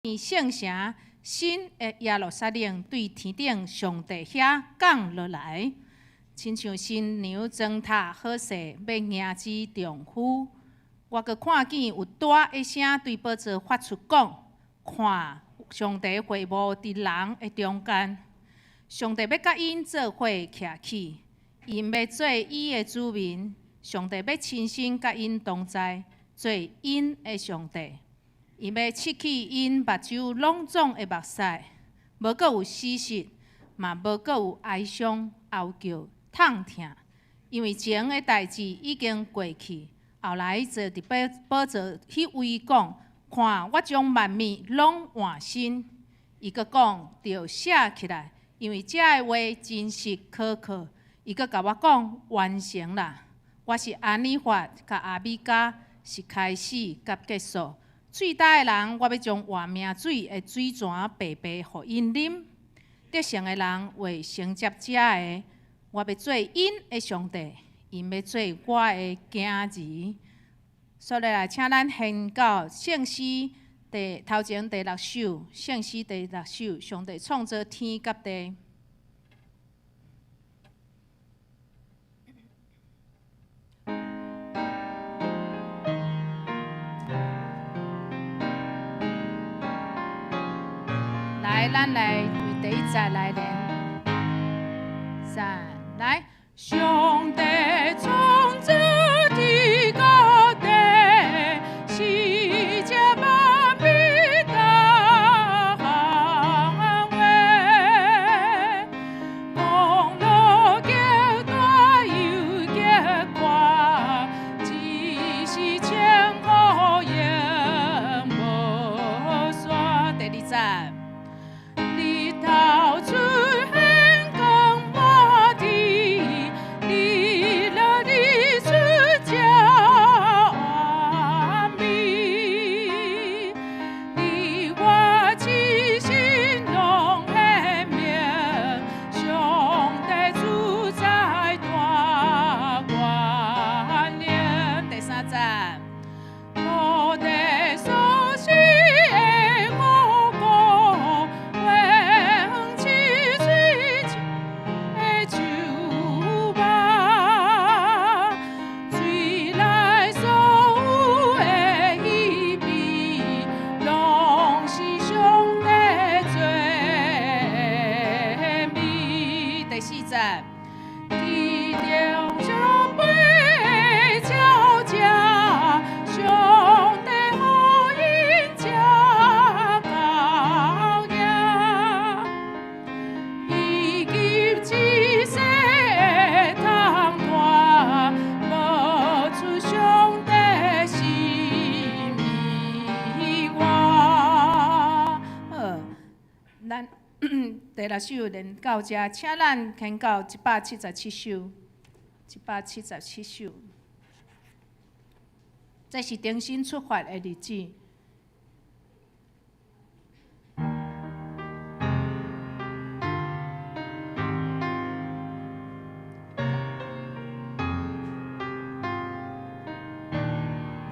圣城新的耶路撒冷对天顶上帝遐降落来，亲像新娘装塔好势要迎接丈夫。我阁看见有大的声对宝座发出讲：看，上帝会幕伫人的中间，上帝要甲因做伙徛起，因要做伊的子民，上帝要亲身甲因同在，做因的上帝。伊要拭去因目睭拢肿的目屎，无阁有死实，嘛无阁有哀伤、嚎叫、痛疼，因为前的代志已经过去。后来坐伫宝座迄位讲：看，我将万物拢换新。伊阁讲：着写起来，因为遮的话真实可靠。伊阁甲我讲：完成啦！我是安利法甲阿米加，是开始甲结束。最大的人，我要将活命水的水泉白白互因啉；得胜的人为承接者的，我要做因的上帝，因要做我的囝儿。所以来，请咱献到圣诗头前第6首，圣诗第6首，上帝创造天甲地。咱来为第1节来练，3来，上帝创造天甲地，世界万物大行话，公路极大又极宽，只是千好永无线。第2节。到处显光满地，你了你出家完美，你我之心拢显明，上帝主宰大权能。第3节。我的所需的我国。第6首练到这，请咱牵到177首。177首，这是重新出发的日子。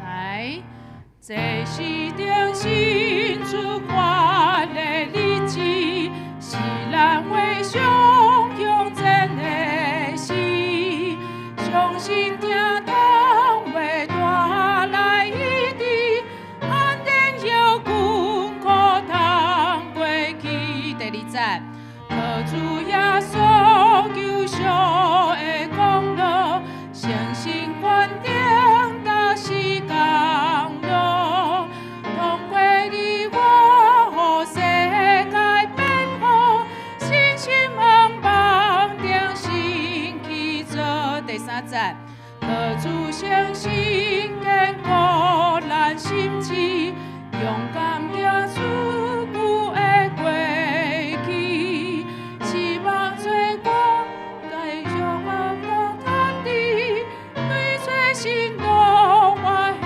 来，这是重新出发的日子。是咱为上向前的事，相信听通袂带来伊的安定有稳可通过去。第2节，靠主耶稣救赎的功劳，相信决定到是降落，通过你我世界。第3节，靠主相信坚固咱心志，勇敢行出久的过去，希望做光，继续我坦地，对做心路我献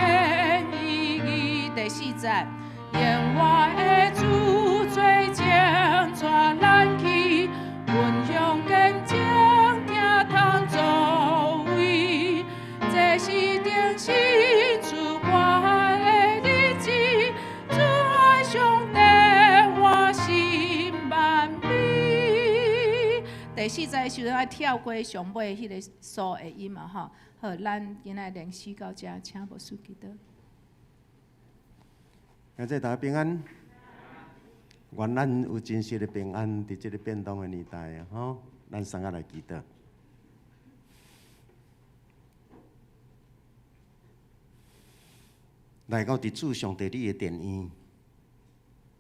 意义。第4节，愿我的主做前带咱去，分享坚强。这是定是。第4节的时阵爱跳过上尾迄个苏的音嘛吼。好，咱今仔连续到这，请牧师祈祷。感谢大家平安，愿咱有真实的平安，伫这个变动的年代啊，吼，咱三个来祈祷。来到伫主上帝你的殿院，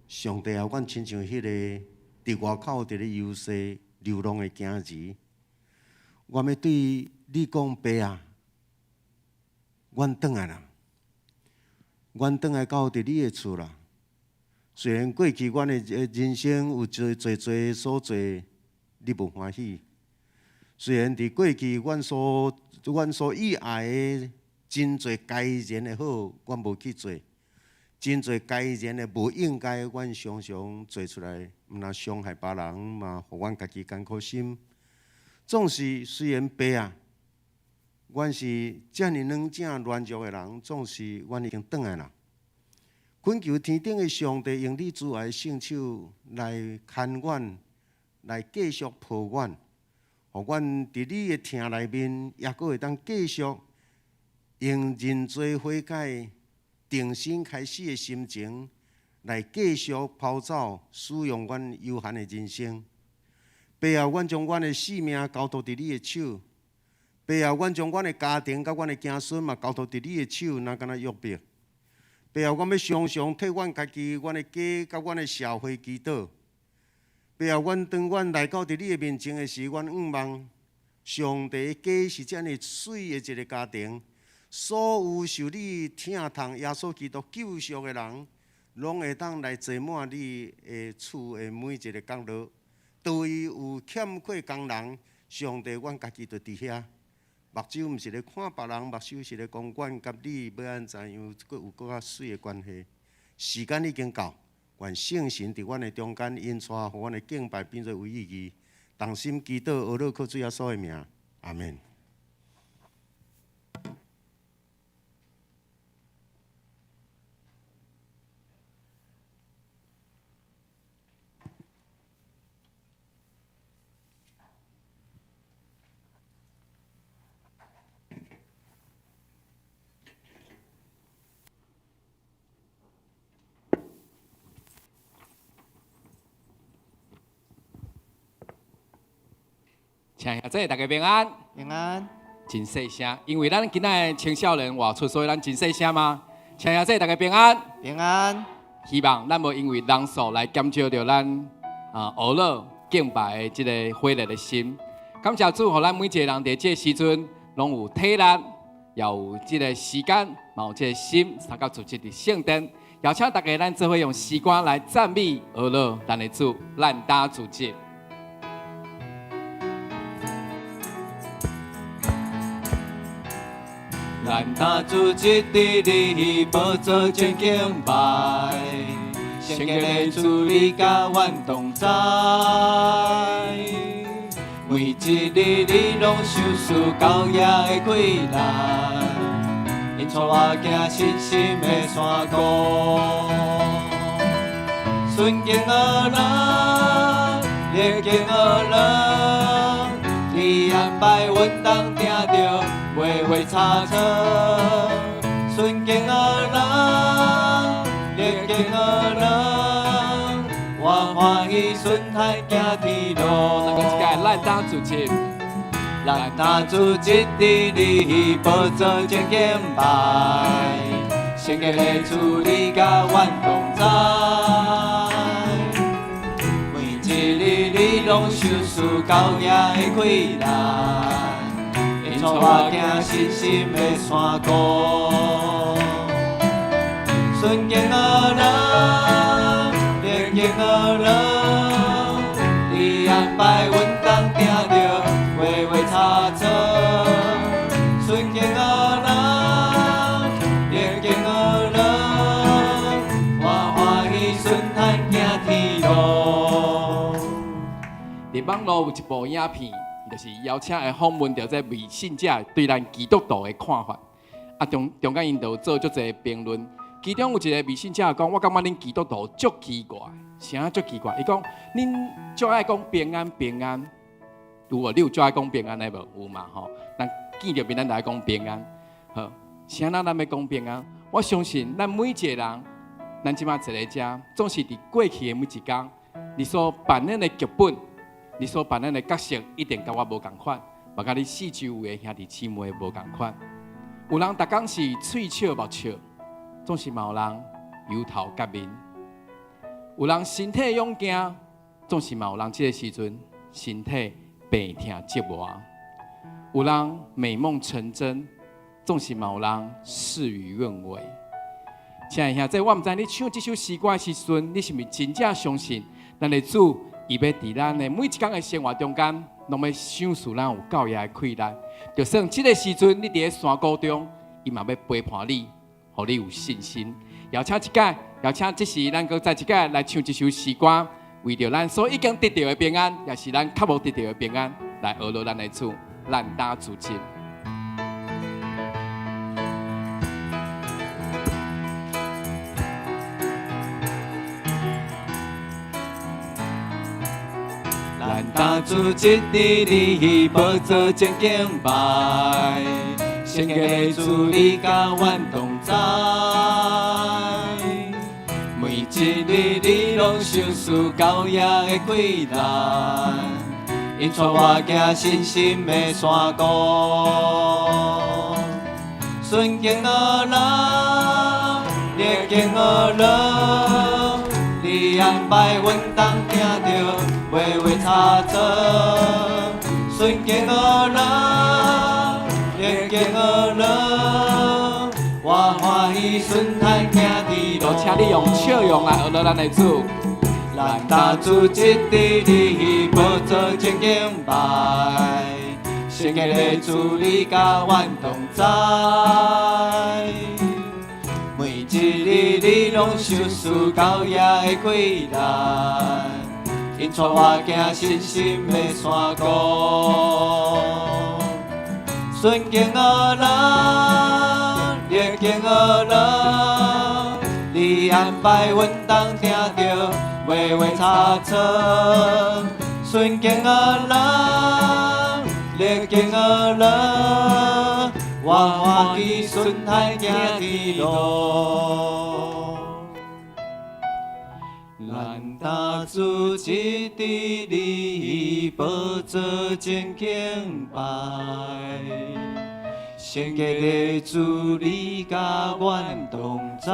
上帝啊，阮亲像迄个伫外口伫咧游说流浪的囝儿，我要对你讲，爸啊，阮转来啦。阮转来到伫你的厝啦。虽然过去阮的人生有侪所做，你无欢喜；虽然伫过去阮所意爱的真侪该然的好，阮无去做；真侪该然的无应该，阮常常做出来，毋若伤害别人，嘛，互阮家己艰苦心。总是虽然爸啊，阮是遮尔软正软弱的人，总是阮已经转来啦。恳求天顶的上帝用你主爱的圣手来看阮，来继续抱阮，互阮伫你的厅内面，也阁会当继续用认罪悔改、定心开始的心情，来继续跑走，使用阮有限的人生。爸啊，阮将阮的性命交托伫你的手。爸啊，阮将阮的家庭甲阮的子孙嘛交托伫你的手，哪敢若约伯。爸啊，阮要常常替阮家己、阮的家甲阮的社会祈祷。爸啊，当阮来到伫你的面前的时，阮仰望上帝的家是遮尔水的一个家庭，所有受你疼痛耶稣基督救赎的人，拢会当来坐满你的厝的每一个角落。倒位有欠缺工人，上帝，阮家己就伫遐。目睭毋是咧看别人，目睭是咧讲阮甲你要安怎样，有搁较水的关系。时间已经到，愿圣神伫阮的中间引带，互阮的敬拜变做有意义。同心祈祷，阿乐靠主耶稣的名，阿门。请下这大家平安，平安，真细声，因为咱今仔青少年外出，所以咱真细声吗？请下这大家平安，平安。希望咱无因为人数来减少着咱娱乐敬拜的这个火热的心。感谢主，互咱每一个人伫这时阵，拢有体力，也有这个时间，嘛有这个心，参加组织的圣殿。邀请大家，咱做伙用时光来赞美娱乐咱的主，咱搭组织。咱搭主织伫你宝座前敬拜，圣洁的主你甲阮同在，每一日你拢受赐高雅的气力，引带我行信心的山谷，顺境而来，逆境而来，你安排阮当定着。回回查测，顺境而来，逆境而来，我欢喜顺海行天路。那个是个咱搭组织，咱搭主织伫你宝座前敬拜，圣洁的主你甲阮同在，每一日你拢受赐高雅的气力。带我行信心的山谷，顺境而来，逆境而来，你安排阮当定着回回查测，顺境而来，逆境而来，我欢喜顺海行天路。伫网络有一部影片。就是邀请来访问到这未信者对咱基督徒的看法，中间因就做足侪评论，其中有一个未信者讲，我感觉恁基督徒足奇怪，啥足奇怪？伊讲恁足爱讲平安平安，有无？你有最爱讲平安的无？有嘛吼？咱见着面咱就爱讲平安。好，是安那咱要讲平安？我相信咱每一个人，咱即马坐在遮，总是伫过去的每一天，你所扮演的剧本，你所扮演的角色，一定甲我无共款，嘛甲你四周有的兄弟姊妹无共款。有人逐工是喙笑目笑，总是嘛有人油头甲面；有人身体勇健，总是嘛有人即个时阵身体病痛折磨；有人美梦成真，总是嘛有人事与愿违。亲爱的兄弟，我毋知你唱这首诗歌的时阵，你是毋是真正相信咱的主，伊要伫咱的每一天的生活中间，拢要享受咱有教育的快乐。就算这个时阵你伫咧山谷中，伊嘛要陪伴你，互你有信心。邀请这时咱搁再一届来唱这首诗歌，为着咱所已经得到的平安，也是咱较无得到的平安，来学乐咱的主，咱打主进。咱打主一日你无做正经拜，献给主你甲阮同在。每一日你拢享受教育的快乐，因带我行信心的山谷，顺境而来，逆境而来，你安排阮当听着。微微差错，顺境而来，逆境而来，我欢喜顺态行伫路。请你用笑容来学乐咱的主。咱打主一日你无做正经拜，献给个主你甲阮同在。每一日你拢享受教育的快乐。因带我行信心的山谷，顺境而来，逆境而来，你安排阮当听着微微差错。顺境而来，逆境而来，我欢喜顺态行伫路。咱打主一日你无做正经拜，献给个主你甲阮同在。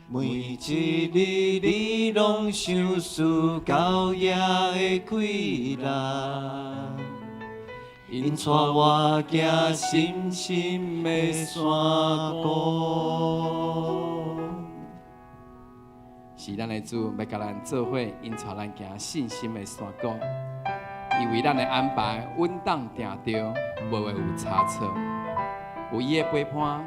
每一日你拢享受教育的快乐。因带我行信心的山谷，是咱的主要甲咱做伙，因带咱行信心的山谷。伊为咱的安排稳当定着，无会有差错。有伊的陪伴，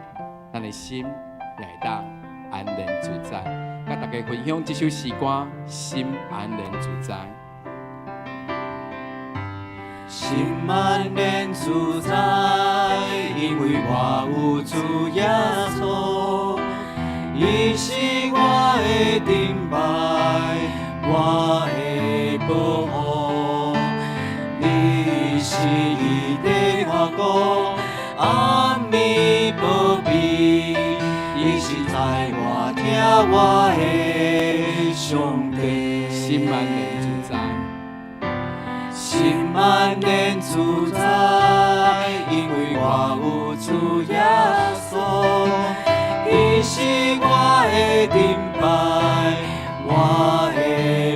咱的心也会当安然自在。甲大家分享这首诗歌，心安然自在。心安然自在，因为我有主耶稣，伊是我的顶牌，我的保护。你是伊的看顾，暗暝保庇，伊是在我听我的上帝。心安然自在。心安然自在，因为我有主耶稣，伊是我的顶牌，我的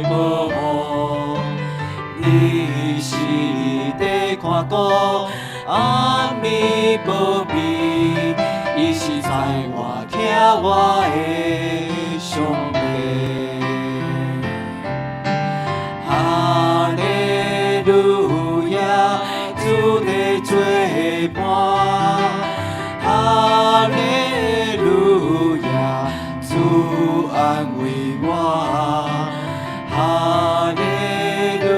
保护。你是在看顾，暗暝保庇，伊是在我听我的上帝。主的作伴，哈利路亚，主安慰我，哈利路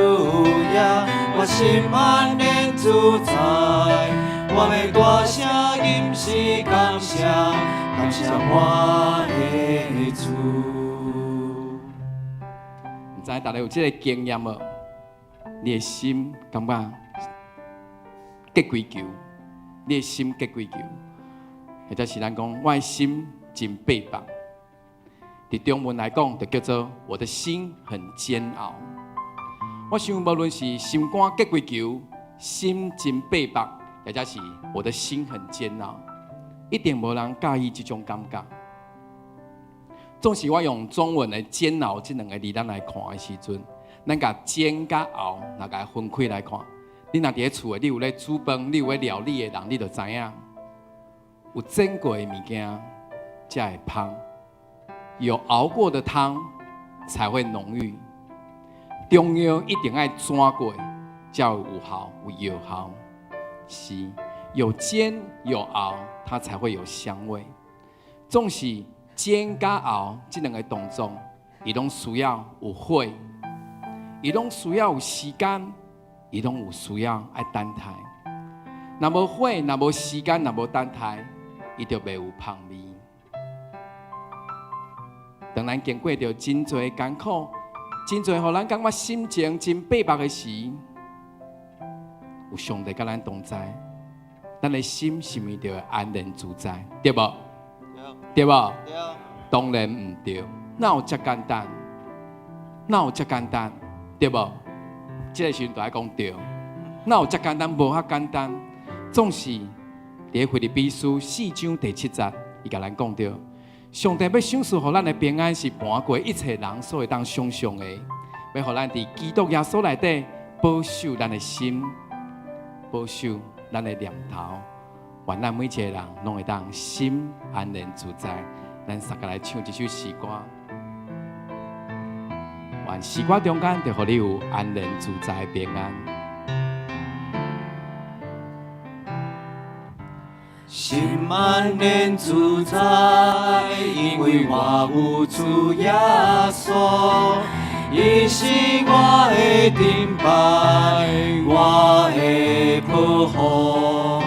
亚，我心安然自在，我要大声吟诗感谢，感谢我的主。毋知知大家有这个经验无？你的心感觉结几球？你的心结几球？或者是咱讲，我的心真白白。伫中文来讲，就叫做我的心很煎熬。我想，无论是心肝结几球，心真白白，或者是我的心很煎熬，一定无人介意这种感觉。总是我用中文的煎熬这两个字咱来看的时阵，咱甲煎甲熬，那甲分开来看。你若伫咧厝的，你有咧煮饭，你有咧料理的人，你就知影，有煎过的物件才会香，有熬过的汤才会浓郁。中药一定要煎过，才有效，有药效。是，有煎有熬，它才会有香味。总是煎甲熬这两个动作，伊拢需要有火，伊拢需要有时间，伊拢有需要爱等待。若无火，若无时间，若无等待，伊就袂有香味。当咱经过着真侪艰苦，真侪互咱感觉心情真白白的时，有上帝甲咱同在，咱的心是毋是就会安然自在，对无？对无？对。当然唔对，哪有遮简单？哪有遮简单？对无？这个时阵就爱讲对，哪有遮简单？无遐简单。总是伫腓立比书4章第7节，伊甲咱讲着，上帝要赏赐互咱的平安是盘过一切人所会当想象的，要互咱伫基督耶稣内底保守咱的心，保守咱的念头，愿咱每一个人拢会当心安然自在。咱三个来唱一首诗歌，愿诗歌中间就互你有安然自在的平安。心安然自在，因为我有主耶稣，伊是我的顶牌，我的保护。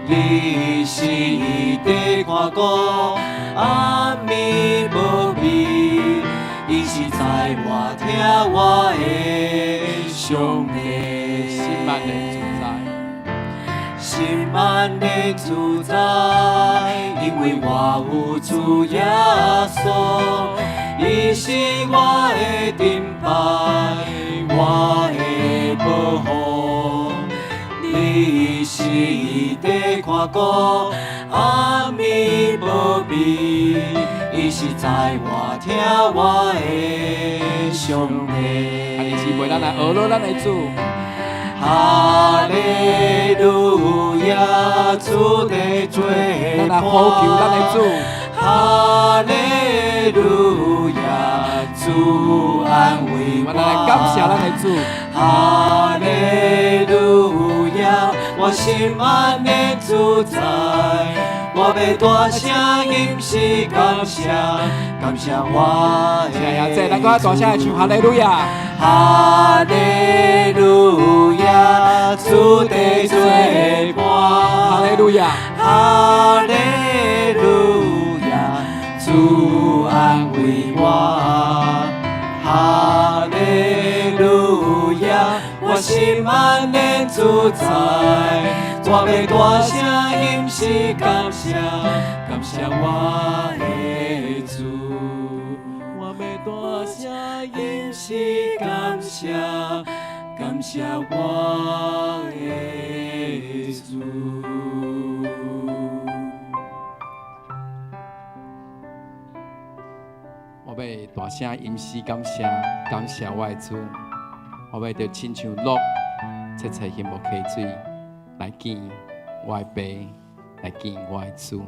你是伊的看顾，暗暝无眠，伊是在我听我的上帝。心安然自在。心安然自在，因为我有主耶稣，伊是我的顶牌，我的保护。你是伊的看顾，暗暝无眠，伊是在我听我的上帝。兄弟姊妹，咱来学咯，咱来做。哈利路亚，主的做咱来呼求，咱来做。哈利路亚，主安慰我。咱来感谢，咱来做。哈利路亚，我心安然自在，我要大声吟诗感谢，感谢我的。谢谢，咱搁大声来唱哈利路亚。哈利路亚，主的做伴。哈利路亚，哈利路亚，主安慰我。哈利路亚，我心安然自在，我要大声吟诗感谢，感谢我的主。我要大声吟诗感谢，感谢我的主。我要大声吟诗感谢，感谢我的主。我要着亲像鹿，切切羡慕溪水，来见我的爸，来见我的主。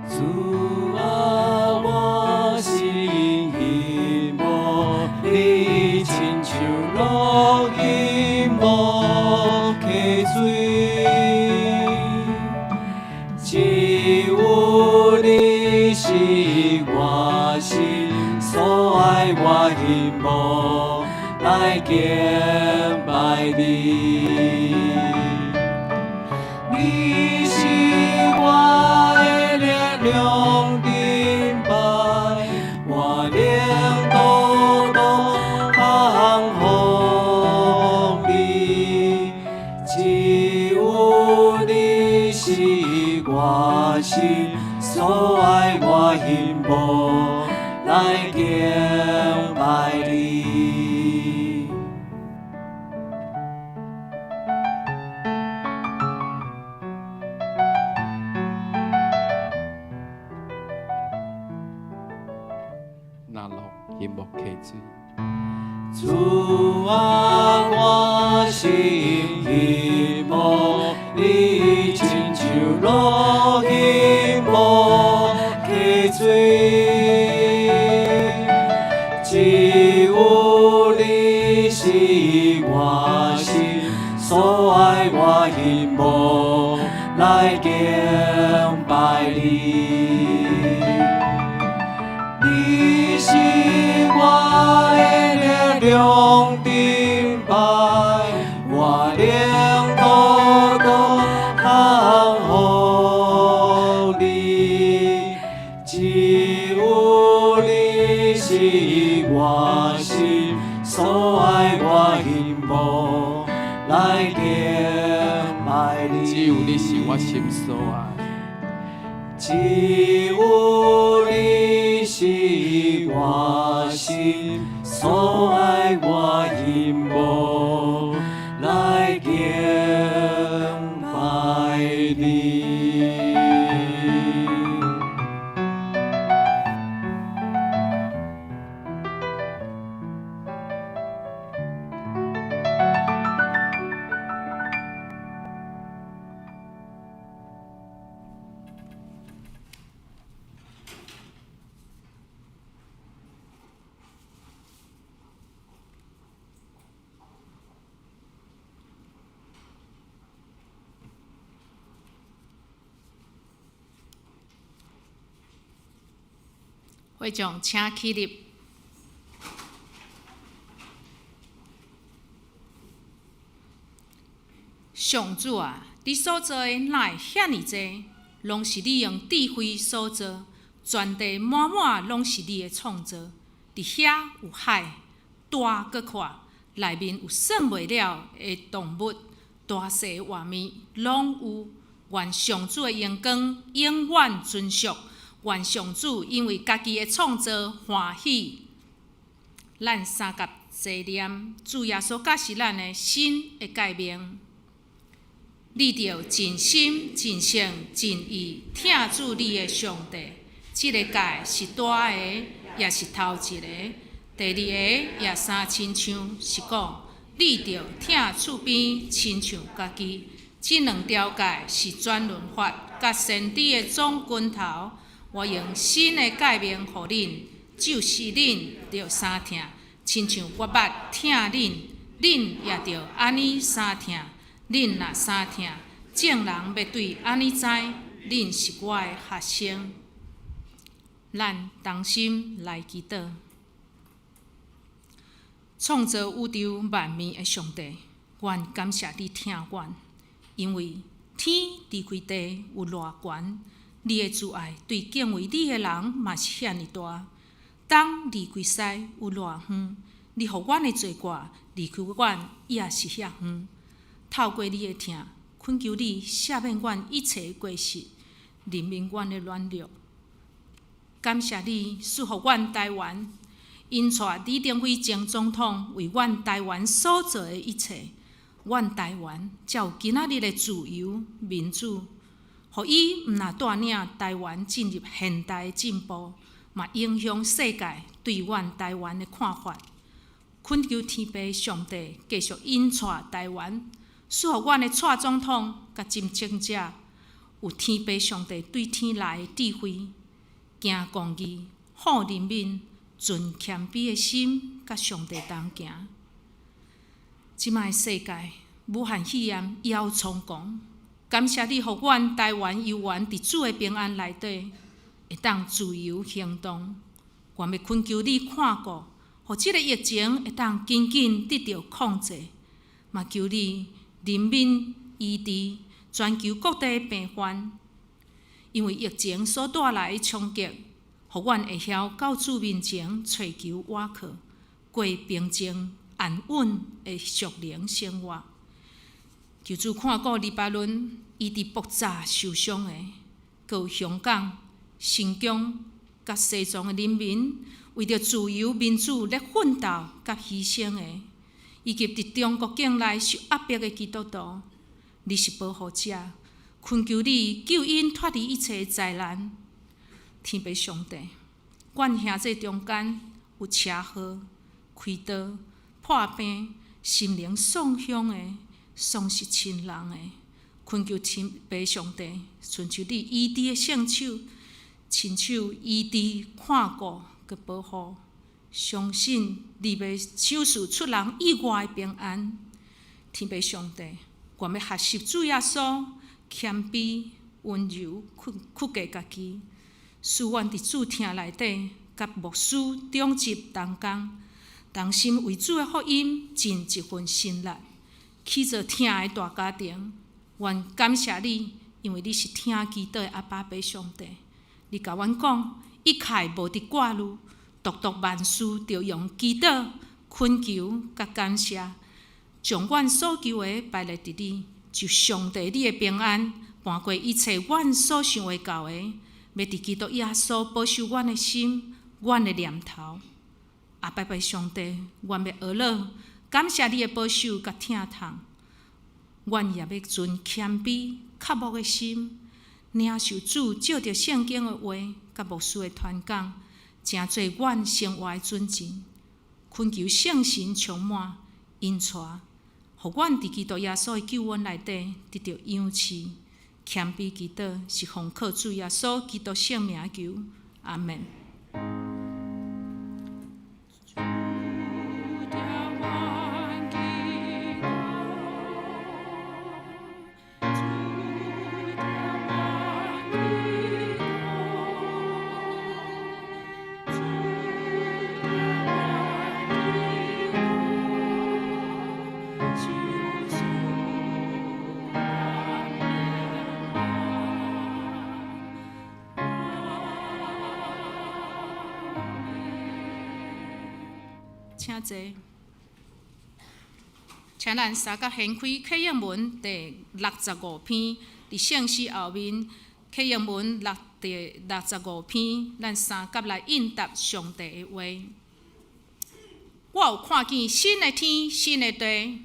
主啊，我心羡慕你，亲像鹿羡慕溪水，只有你是我心所爱，我羡慕来敬拜你。你是我的力量，敬拜我灵所爱我心无来敬拜你。那落音乐起水。主啊，我心希望你亲像落希望溪水，只有你是我心所爱，我希望来敬拜你。你是我的力量，敬拜我灵祷告行你，只有你是我心所爱，我希望来敬拜你。只有你是我心所爱。只有你是我心所爱，我希望来敬拜你。会众请起立。上主啊，你所做的哪会遐尼济？拢是你用智慧所做，全地满满拢是你的创造。伫遐有海，大搁宽，内面有算袂了的动物，大细活物拢有。愿上主的荣光永远存续。愿上主因为家己的创造欢喜，咱三甲齐念，主耶稣甲是咱的新的诫命。你着尽心、尽性、尽意听主你的上帝。这个诫是大的，也是头一个；第二个也相亲像，是讲你着听厝边亲像家己。这两条诫是专论法，甲先知的总拳头。我用新的诫命予恁，就是恁着三听，亲像我捌听恁，恁也着安尼三听。恁若三听，众人要对安尼知，恁是我的学生。咱同心来祈祷，创造宇宙万物的上帝，愿感谢你听阮，因为天离开地有偌悬。你的慈爱对敬畏你的人嘛是遐尼大，当离开西有偌远，你互阮的罪过离开阮也是遐远。透过你的听，恳求你赦免阮一切过失，怜悯阮的软弱。感谢你赐予阮台湾，因带李登辉前总统为阮台湾所做的一切，阮台湾才有今仔日的自由民主。予伊毋若带领台湾进入现代的进步，嘛影响世界对阮台湾的看法。恳求天父上帝继续引带台湾，使予阮的蔡总统甲执政者有天父上帝对天来的智慧，行公义、好人民、存谦卑的心，甲上帝同行。即摆世界武汉肺炎遥猖狂。感谢你，予阮台湾游园伫主的平安内底，会当自由行动。愿要恳求你看顾，予即个疫情会当紧紧得到控制。嘛求你怜悯医治全球各地病患，因为疫情所带来的冲击，予阮会晓到主面前找求倚靠，过平静安稳的属灵生活。求主看顾黎巴嫩，医治爆炸受伤的，有香港、新疆、甲西藏的人民，为着自由民主咧奋斗甲牺牲的，以及伫中国境内受压迫的基督徒，你是保护者，恳求你救因脱离一切灾难。天父上帝，阮兄弟中间有车祸、开刀、破病、心灵丧凶的、丧失亲人的，恳求天父上帝，寻求你医治的圣手，亲手医治、看顾佮保护，相信你要手术出人意外的平安。天父上帝，阮要学习主耶稣谦卑、温柔、屈下家己，使阮伫主听内底，甲牧师长执同工，同心为主的福音尽一份心力，起做听的大家庭。愿感谢你，因为你是听祈祷的阿爸爸上帝。你甲阮讲，一切无伫挂虑，独独万事着用祈祷、恳求甲感谢，将阮所求的摆列伫你，就上帝你的平安，搬过一切阮所想的到的，要伫基督耶稣保守阮的心、阮的念头。阿爸爸上帝，阮要学乐，感谢你的保守甲疼痛。阮也要存谦卑、刻薄的心，领受主照着圣经的话，甲牧师的传讲，成做阮生活的准证。恳求圣神充满、引带，互阮伫基督耶稣的救恩内底得到养赐。谦卑祈祷是奉靠主耶稣基督圣名求，阿门。请坐，请咱三甲掀开启应文第65篇，伫圣诗后面启应文第65篇，咱三甲来应答上帝的话。我有看见新的天、新的地。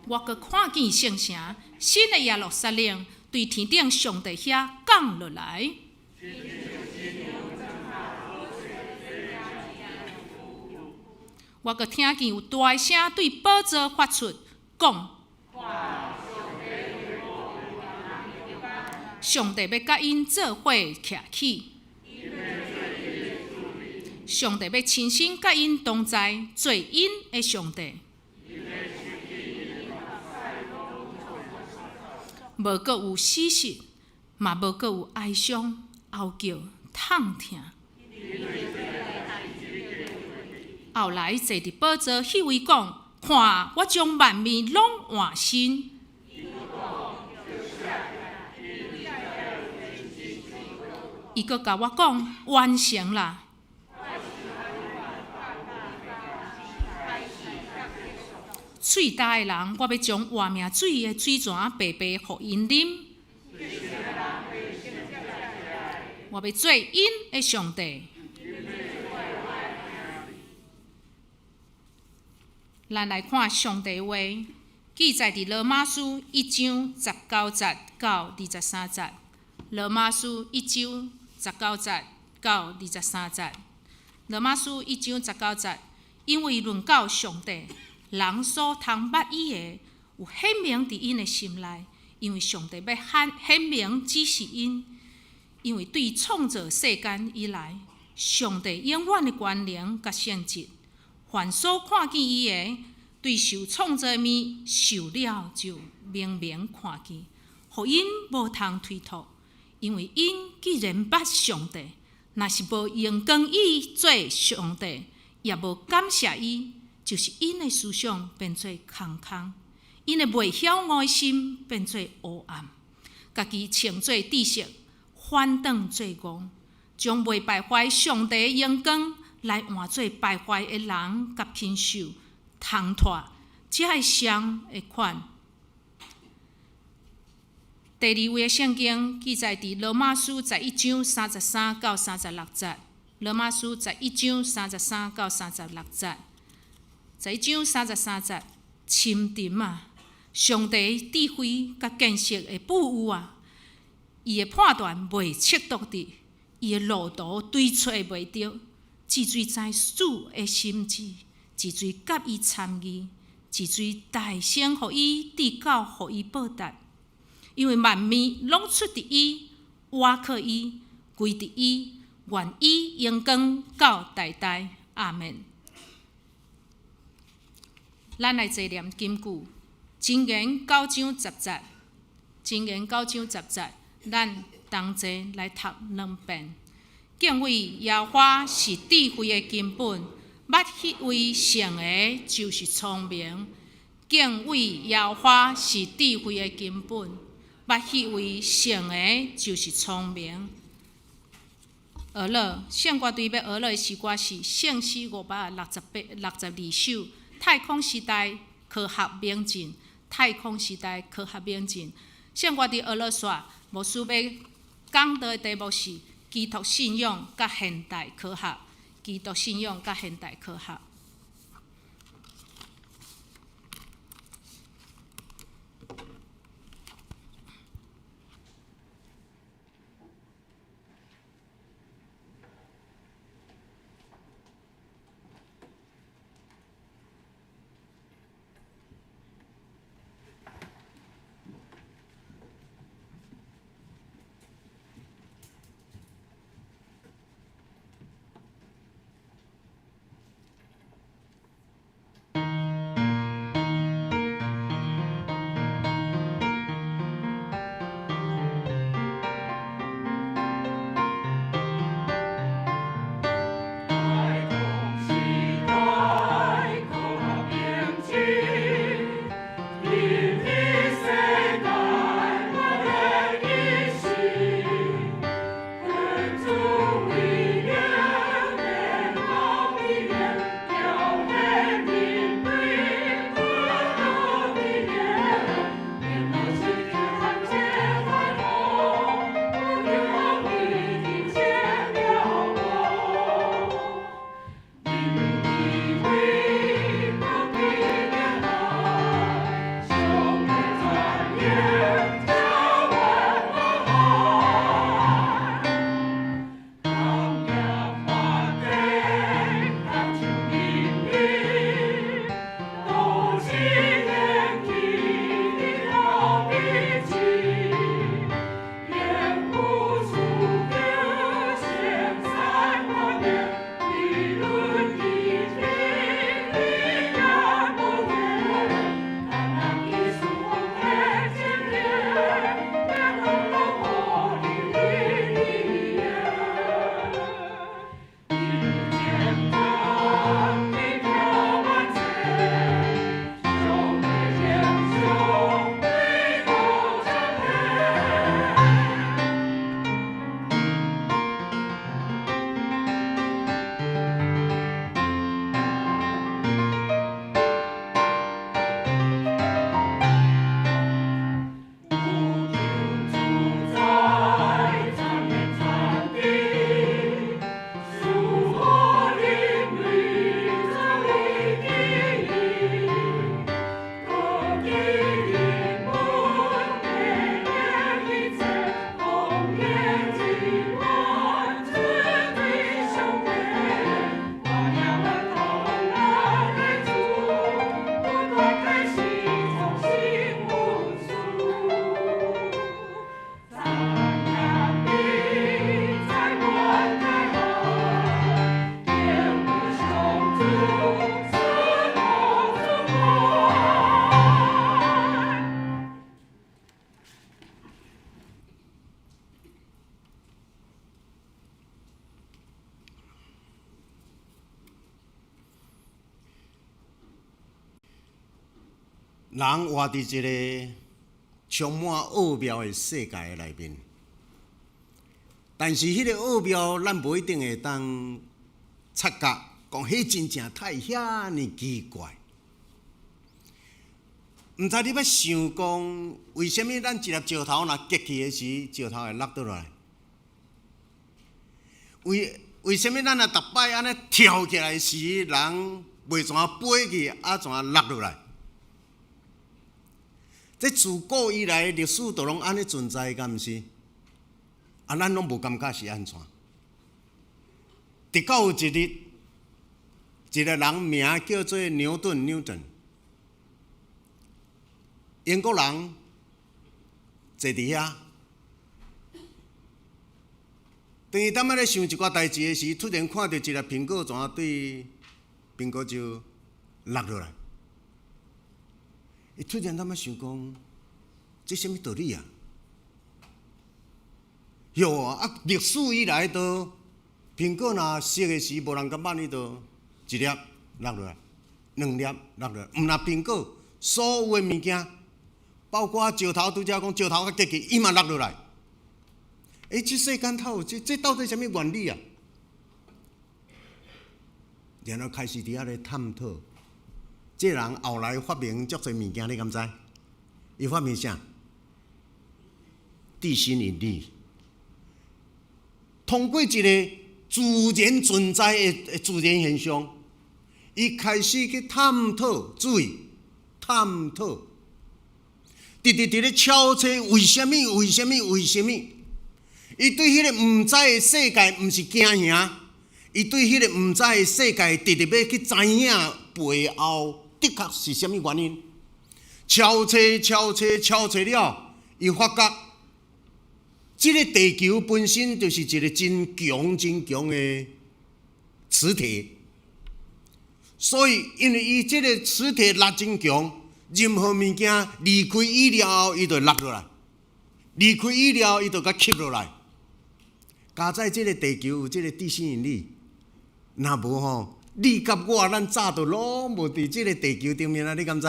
我阁看见圣城，新的耶路撒冷，对天顶上帝遐降落来。我阁听见有大声对宝座发出，讲：上帝要甲因做伙徛起，上帝要亲身甲因同在，做因的上帝。无阁有死实，嘛无阁有哀伤、嚎叫、痛疼。后来坐伫宝座迄位讲：看，我将万物拢换新。伊阁甲我讲：完成啦！喙焦的人，我要将活命水的水泉白白互因啉。我要做因的上帝。咱来看上帝话，记载伫罗马书1章19节到23节。罗马书1章19节到23节。罗马书1章19节，因为论到上帝，人所通捌伊的，有显明伫因的心内，因为上帝要显明指示因，因为对创造世间以来，上帝永远的权能甲圣洁，凡所看见伊的，对受创造物受了就明明看见，互因无通推脱，因为因既然捌上帝，若是无用光伊做上帝，也无感谢伊，就是因的思想变做空空，因的袂晓爱心变做黑暗，家己穿做知识，反转做戆，将未败坏上帝的阳光来换做败坏的人甲禽兽，通脱，这个上的款第二位的圣经记载伫罗马书11章33到36节。罗马书11章33到36节。11章33节，深沉啊！上帝智慧甲见识的富有啊，伊的判断袂测度的，伊的路途对出袂着。只水知主的心志，只水甲伊参与，只水大声互伊至高，互伊报答。因为万物拢出伫伊，倚靠伊，归伫伊，愿伊荣光到代代。阿门。咱来坐念金句，箴言9章10节，箴言9章10节，咱同齐来读2遍。敬畏耶和华是智慧的根本，捌迄位圣的，就是聪明。敬畏耶和华是智慧的根本，捌迄位圣的，就是聪明。学乐，圣歌队要学乐的诗歌是圣诗562首。太空时代科学名证，太空时代科学名证。圣歌队学乐线，牧师要讲到的题目是基督信仰甲现代科学。基督信仰甲现代科学。人活伫一个充满奥妙的世界内面，但是迄个奥妙，咱无一定会当察觉，讲迄真正太遐尼奇怪。毋知你要想讲，为什么咱一粒石头若结起的时，石头会落倒来？为什么咱若逐摆安尼跳起来时，人袂怎飞去，怎落落来？这自古以来历史都拢安尼存在，敢毋是？咱拢无感觉是安怎？直到有一日，一个人名叫做牛顿。英国人坐伫遐，等于踮咧想一寡代志的时，突然看到一粒苹果，怎对苹果就落落来。伊突然踮咧想讲，这什么道理啊？哟啊！历史以来都苹果若熟的时，无人敢捌伊都一粒落落来，两粒落落来。毋若苹果，所有的物件。包括石头，拄则讲石头较结起，伊嘛落落来。这世间头有这到底什么原理啊？然后开始伫遐咧探讨。这人后来发明足侪物件，你敢知？伊发明啥？地心引力。通过一个自然存在的自然现象，伊开始去探讨，注意探讨。直咧敲测为什么？伊对迄个毋知的世界毋是惊吓，伊对迄个毋知的世界直要去知影背后的确是什么原因。敲测了，伊发觉这个地球本身就是一个真强的磁铁，所以因为伊这个磁铁力真强。任何物件离开伊了后，伊就落落来；离开伊了后，伊就甲吸落来。加在这个地球有这个地心引力，若无吼，你甲我咱早就拢无伫这个地球顶面啊！你敢知？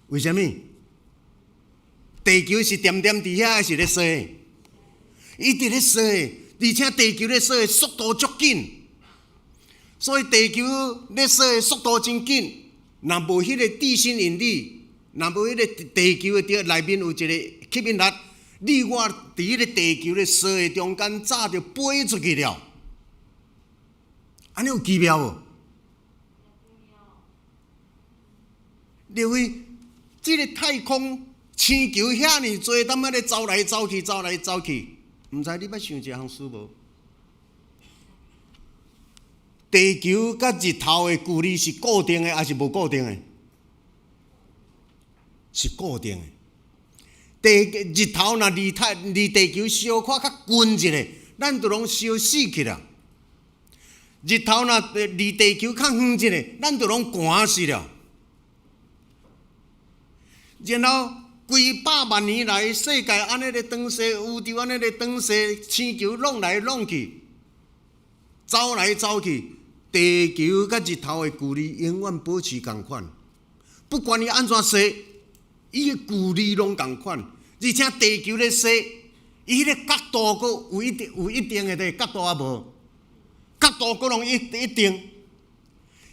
为什么？地球是点伫遐，还是咧踅？伊伫咧踅，而且地球咧踅速度足紧，所以地球咧踅速度真紧。若无迄个地心引力，若无迄个地球的内面有一个吸引力，你我伫迄个地球的踅的中间，早就飞出去了。安尼有奇妙无？因为这个太空星球遐尼多，踮咧走来走去，毋知你捌想一项事无？地球甲日头的距离是固定的，还是无固定的？是固定的。日头若离地球小可较近一下，咱就拢烧死去啦。日头若离地球较远一下，咱就拢寒死了。然后几百万年来，世界安尼咧转踅，宇宙安尼咧转踅，星球弄来弄去，走来走去。地球甲日头的距离永远保持同款，不管伊安怎踅，伊的距离拢同款。而且地球咧踅，伊迄个角度阁有一定的角度啊无？角度阁拢一定。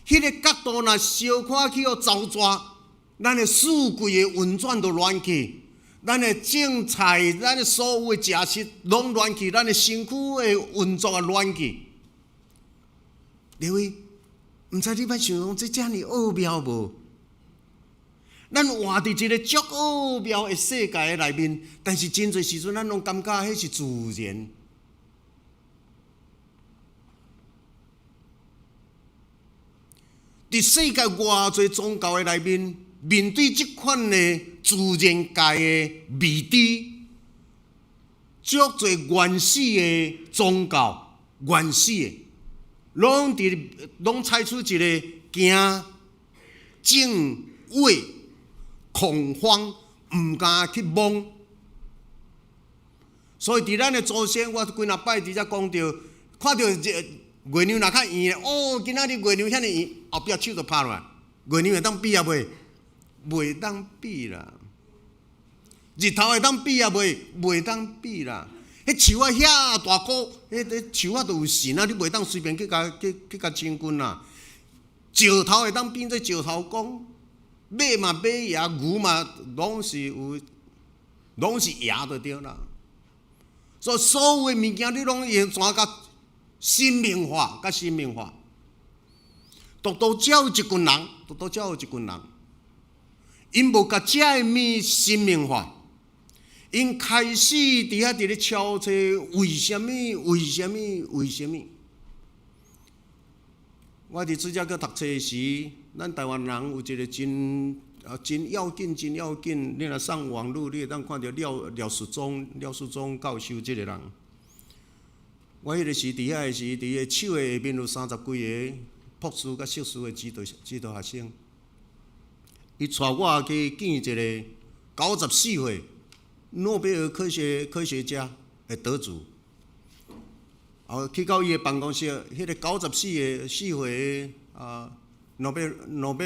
迄个角度若小可去互走抓，咱的四季的运转都乱去，咱的种菜，咱的所有的食食拢乱去，咱的身躯的运作也乱去。因为毋知你捌想讲这遮尔奥妙无？咱活伫一个足奥妙的世界内面，但是真侪时阵咱拢感觉迄是自然。伫世界偌侪宗教的内面，面对即款的自然界的未知，足侪原始的宗教，原始的。拢采取一个惊、敬畏、恐慌，毋敢去摸。所以伫咱的祖先，我几若摆伫遮讲着，看到月亮若较圆哦，今仔日月亮遐尼圆，后壁手就拍落来。月亮会当比啊袂？袂当比啦。日头会当比啊袂？袂当比啦。迄树啊遐大棵，迄树啊都有神啊！你袂当随便去甲亲近啦。石头会当变做石头公，马嘛马爷，牛嘛拢是有，拢是爷就对啦。所以所有的物件你拢用怎甲生命化，甲生命化。独独只有一群人，独独只有一群人，因无甲遮个物生命化，因开始伫咧敲测为什么？为什么？为什么？我伫暑假去读册时，咱台湾人有一个真要紧、真要紧。你若上网络，你会当看到廖树忠教授即个人。我迄个时伫遐个时，伫个手的下面有30几个博士甲硕士的指导学生。伊带我去见一个94岁诺贝尔科学家的得主。后去到伊的办公室，迄个94岁的诺贝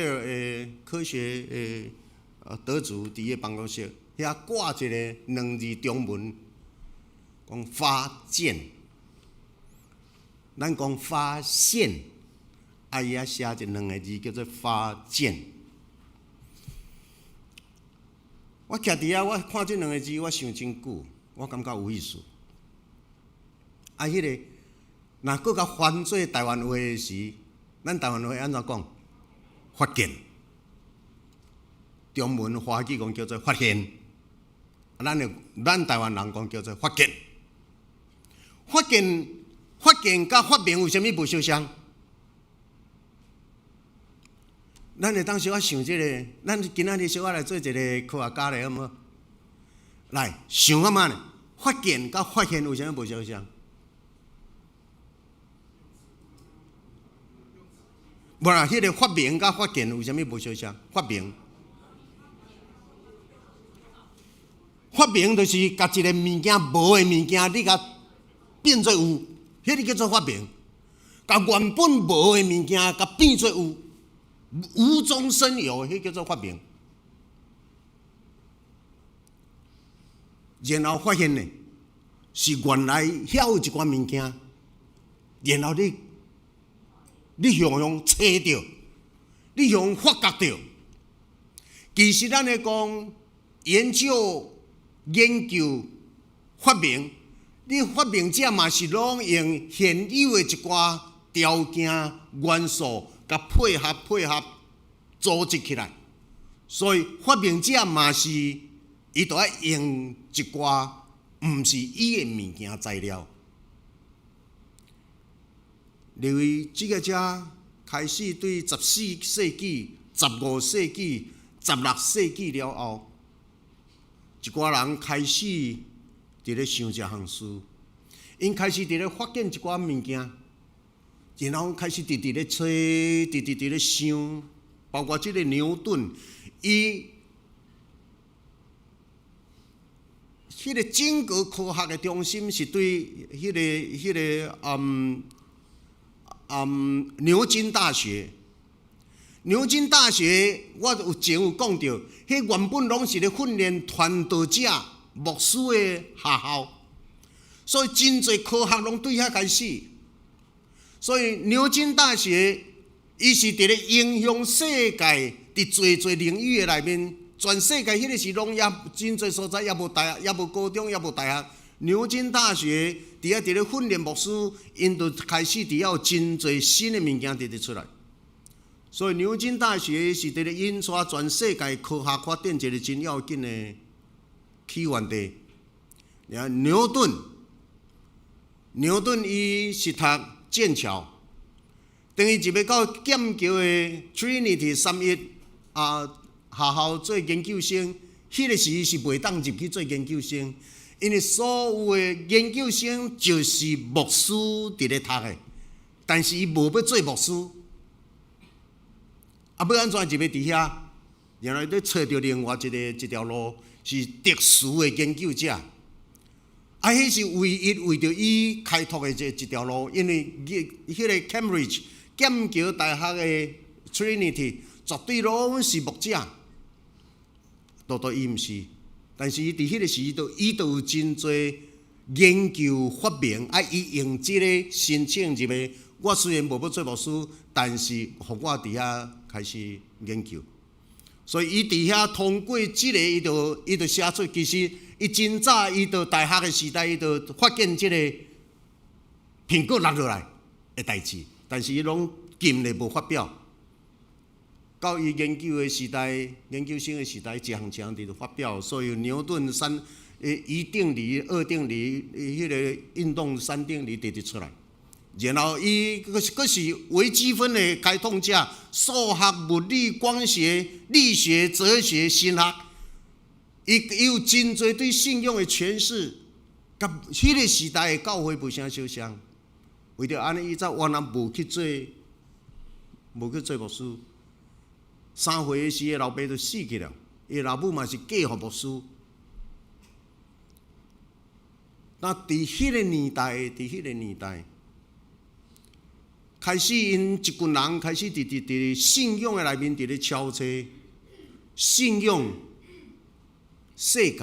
尔的科学的得主伫伊办公室，遐挂一个2字中文，讲发现。咱讲发现，伊遐写一2个字叫做发现。我徛伫遐，我看这2个字，我想真久，我感觉有意思。迄个，若搁甲翻做台湾话的时，咱台湾话安怎讲？发现，中文华语讲叫做发现，咱台湾人讲叫做发现。发现甲发明有啥物无相像？咱会当小可想这个，咱今仔日小可来做一个科学家咧，好无？来想啊嘛呢？发现甲发现有啥物无相像？无啦，迄个发明甲发现有啥物无相像？发明就是甲一个物件无的物件，你甲变做有，迄个叫做发明。甲原本无的物件，甲变做有，无中生有，迄叫做发明。然后发现呢，是原来遐有一寡物件，然后你向找到，你向发觉到。其实咱咧讲研究、发明，你发明者嘛是拢用现有的一寡条件、元素，甲配合组织起来。所以发明者嘛是伊都爱用一寡毋是伊的物件材料。认为这个遮开始对14世纪、15世纪、16世纪了后，一寡人开始伫咧想这项事，因开始伫咧发现一寡物件，然后开始直咧找，直咧想，包括这个牛顿，伊迄个整个科学的中心是对迄个牛津大学。牛津大学，我有前有讲到，迄原本拢是咧训练传道者、牧师的学校，所以真侪科学拢对遐开始。所以牛津大学，伊是伫咧影响世界伫侪领域的内面，全世界迄个时拢也真侪所在也无大学，也无高中，也无大学。牛津大学伫咧训练牧师，因就开始伫遐有真侪新的物件伫出来。所以牛津大学是伫咧引领全世界科学发展一个真要紧的起源地。牛顿伊是读剑桥，等于入要到剑桥的 Trinity 3一学校做研究生，迄个时是袂当入去做研究生，因为所有的研究生就是牧师伫咧读的，但是伊无要做牧师。要安怎入要伫遐？然后咧找到另外一条路，是特殊的研究者。迄是唯一为着伊开拓的一条路，因为迄个 Cambridge 剑桥大学的 Trinity 绝对拢是牧者，都伊毋是。但是伊伫迄个时伊就有真侪研究发明，伊用即个申请入的。我虽然无要做牧师，但是互我伫遐开始研究，所以伊伫遐通过即个，伊就写出，其实伊真早，伊就大学的时代，伊就发现即个苹果落落来的代志，但是伊拢禁咧无发表。到伊研究的时代，研究生的时代，一项伫就发表，所以牛顿一定理、二定理，迄个运动三定理直出来。然后伊佫是微积分的开创者，数学、物理、光学、力学、哲学、神学，伊有真侪对信仰的诠释，甲迄个时代的教会无啥相像。为着安尼，伊才原来无去做牧师。3岁时，伊老爸就死去了，伊老母嘛是嫁互牧师。那伫迄个年代，开始因一群人开始伫信仰的内面伫咧敲车，信仰世界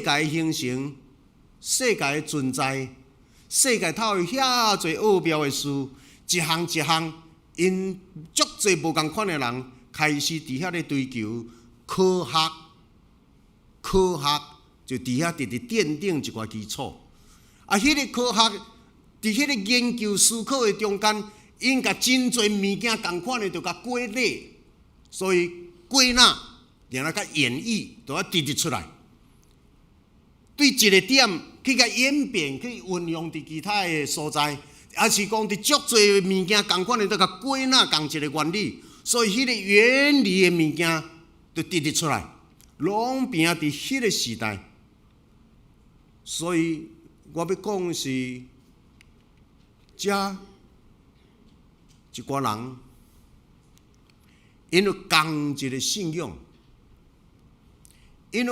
的形成，世界的存在，世界头有遐侪奥妙的事，一项，因足侪无共款的人开始伫遐咧追求科学就伫遐直奠定一寡基础。迄个科学伫迄个研究思考的中间，因甲真侪物件共款的，就甲归类，所以归纳，然后甲演绎，就要直出来。对一个点去甲演变，去运用伫其他的所在。也是讲伫足侪物件共款的，都甲归纳同一个原理，所以迄个原理的物件就直出来，拢变伫迄个时代。所以我要讲的是，遮一寡人，因有共一个信仰，因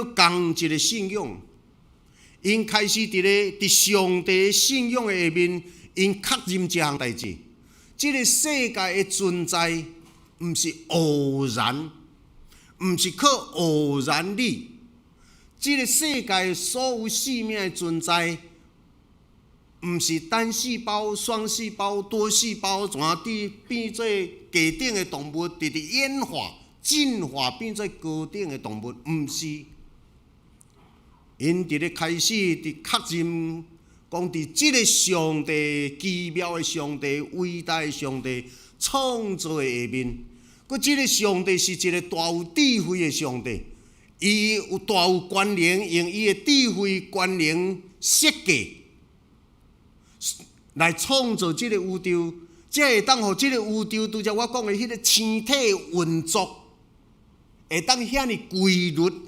开始伫上帝的信仰的下面。因确认这项代志，这个世界的存在毋是偶然，毋是靠偶然力。这个世界所有生命的存在，毋是单细胞、双细胞、多细胞，怎变做低等的动物，直演化、进化变做高等的动物，毋是。因伫咧开始伫确认。讲伫即个上帝奇妙的上帝、伟大的上帝创造的下面，佮即个上帝是一个大有智慧的上帝，伊有大有权能，用伊的智慧权能设计来创造即个宇宙，才会当互即个宇宙拄则我讲的迄个星体运作，会当遐尼规律。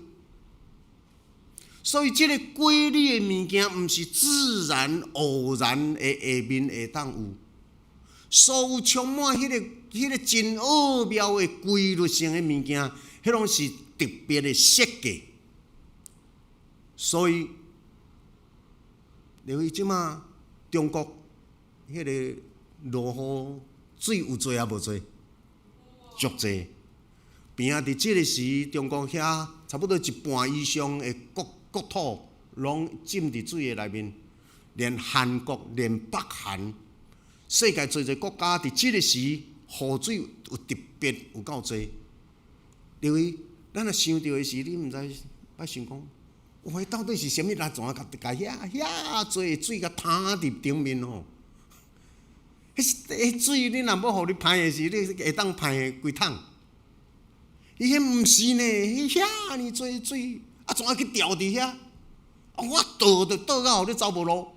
所以，这个规律的物件，毋是自然偶然的下面会当有，所有充满迄个真奥妙的规律性的物件，迄拢是特别的设计。所以，由于即马中国迄个落雨水有多啊无多，足多。边仔伫即个时，中国遐差不多一半以上的国土拢浸伫水的内面，连韩国、连北韩，世界侪国家伫即个时雨水有特别有够多。因为咱若想到的是，你毋知捌想讲，迄到底是啥物力怎甲遐多的水甲摊伫顶面吼？迄水你若要互你排的时，你会当排的规桶。伊迄毋是呢，遐尼多水。怎去调伫遐？我倒到，互你走无路。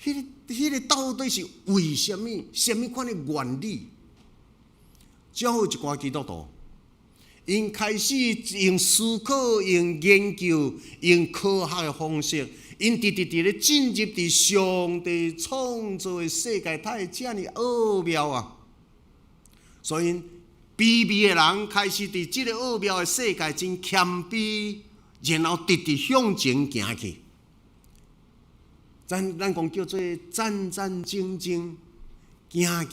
迄个到底是为什么？什么款的原理？才有一寡基督徒，因开始用思考、用研究、用科学的方式，因直咧进入伫上帝创造的世界，它会遮尔奥妙啊！所以。卑微的人开始伫即个奥妙的世界真谦卑，然后直向前行去。咱讲叫做战战兢兢，行，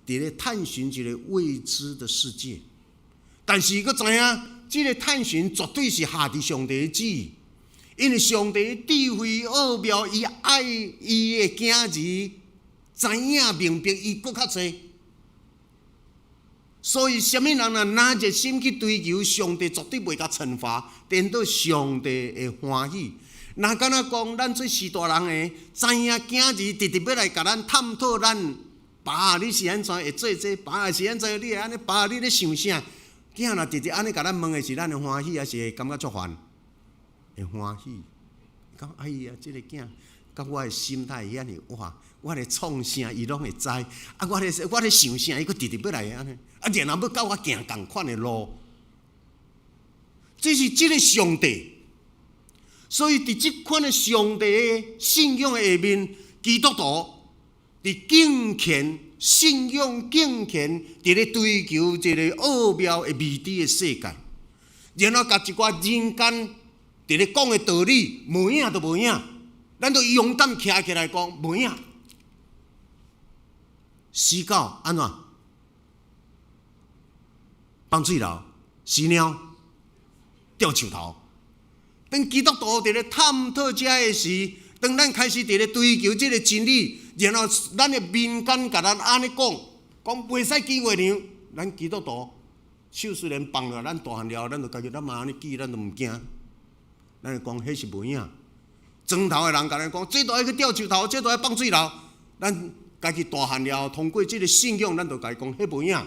伫咧探寻一个未知的世界。但是佫知影，即个探寻绝对是下伫上帝的旨意，因为上帝的智慧奥妙，伊爱伊的囝儿知影明白伊佫较侪。所以，什么人若拿热心去追求上帝，绝对袂甲惩罚，颠倒上帝的欢喜。若敢若讲，咱做士大人的，知影囝儿直直要来甲咱探讨咱爸，你是安怎会做这？爸是安怎？你会安尼？爸，你咧想啥？囝若直直安尼甲咱问的是咱的欢喜，还是会感觉足烦？会欢喜。讲哎呀，这个囝甲我的心态遐尼哇，我咧创啥，伊拢会知。啊，我咧想啥，伊佫直直要来安尼。啊，然后要甲我行同款的路，这是这个上帝。所以伫这款的上帝的信仰的下面，基督徒伫敬虔、信仰、敬虔，伫咧追求一个奥妙的未知的世界，然后甲一寡人间伫咧讲的道理无影都无影，咱就勇敢徛起来讲无影。死狗安怎？放水流，死猫掉树头。当基督徒伫咧探讨这个时，当咱开始伫咧追求这个真理，然后咱的民间甲咱安尼讲袂使记月亮，咱基督徒手虽然放了，咱大汉了，咱就家己咱嘛安尼记，咱就毋惊。咱就讲迄是无影。庄头的人甲咱讲，这都要去掉树头，这都要放水流。咱家己大汉了，通过这个信仰，咱就家己讲迄无影。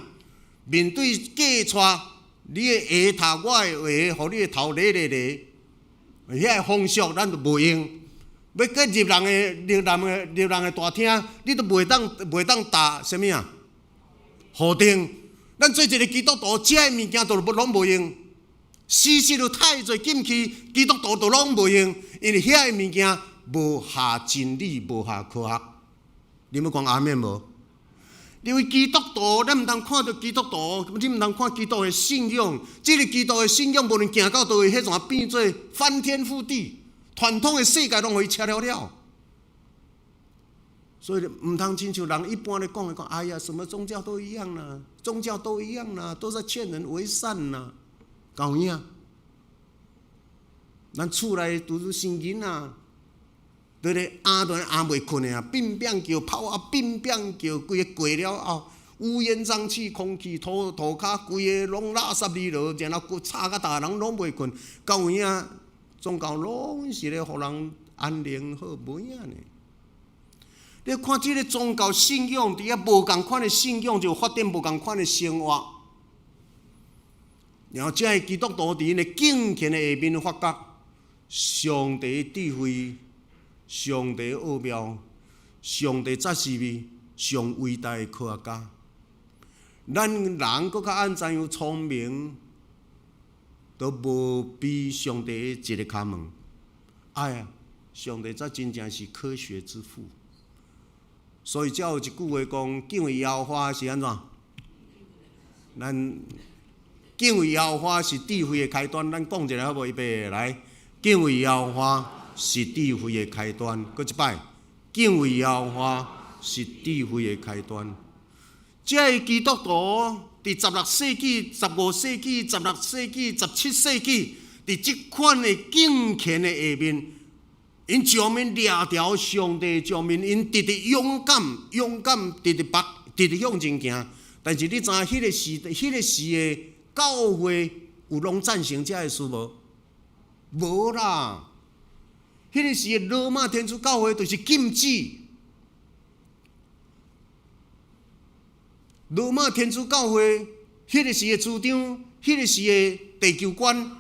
面对假带，你的下头，我的下，互你的头咧咧咧，遐个风俗咱就无用。要搁入人的大厅，你都袂当搭什么啊？护钉。咱做一个基督徒，这物件都拢无用。事实有太侪禁区，基督徒都拢无用，因为遐个物件无下真理，无下科学。你们讲阿免无？因为基督徒，咱毋通看到基督徒，你毋通看基督的信仰。这个基督的信仰，无论行到倒位，迄阵变做翻天覆地，传统的世界拢互伊吃了了。所以毋通亲像人一般咧讲，哎呀，什么宗教都一样啦，宗教都一样啦，都在劝人为善啦，有影？咱厝内拄着生囡仔。对咧，暗袂困的啊，乒乒叫跑啊，乒乒叫，规个过了后，乌烟瘴气，空气涂骹，规个拢垃圾味落，然后吵甲大人拢袂困，到有影，宗教拢是咧互人安宁好，无影呢。你看即个宗教信仰，伫遐无共款的信仰，就发展无共款的生活。然后，这个基督徒伫因的敬虔的下面发觉上帝的智慧。上帝奥妙，上帝才是上伟大的科学家。咱人搁较安怎样聪明，都无比上帝一个骹门。哎呀，上帝才真正是科学之父。所以才有一句话讲：敬畏耶和华是安怎？咱敬畏耶和华是智慧的开端。咱讲一下好无？预备来，敬畏耶和华。是智慧的开端。搁一摆，敬畏耶和华是智慧的开端。这个基督徒伫16世纪、15世纪、16世纪、17世纪，伫这款的敬虔的下面，因上面掠条上帝上面，因直直勇敢，直直向前行。但是你知影迄个时的教会有拢赞成这个事无？无啦。迄个时的罗马天主教会就是禁止。罗马天主教会迄个时的主张，迄个时的地球观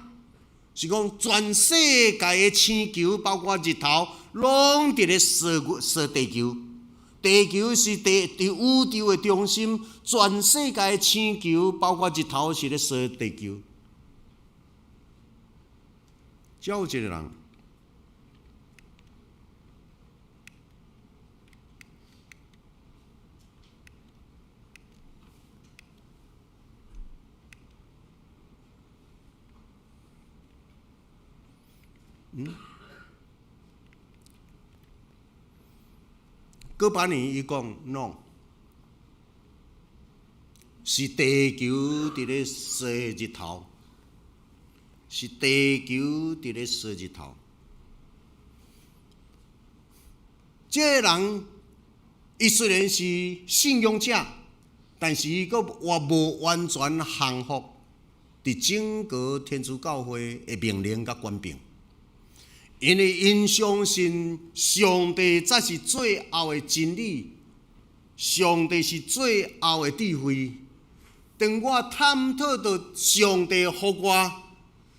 是讲全世界的星球，包括日头，拢伫咧射地球。地球是伫宇宙的中心，全世界的星球，包括日头，是咧射地球。才有一个人。哥白尼伊讲 ，no， 是地球伫咧射日头，是地球伫咧射日头。这个人，伊虽然是信仰者，但是伊佫无完全降服伫整个天主教会的命令甲权柄，因为因相信上帝才是最后的真理，上帝是最后的智慧。当我探讨到上帝予我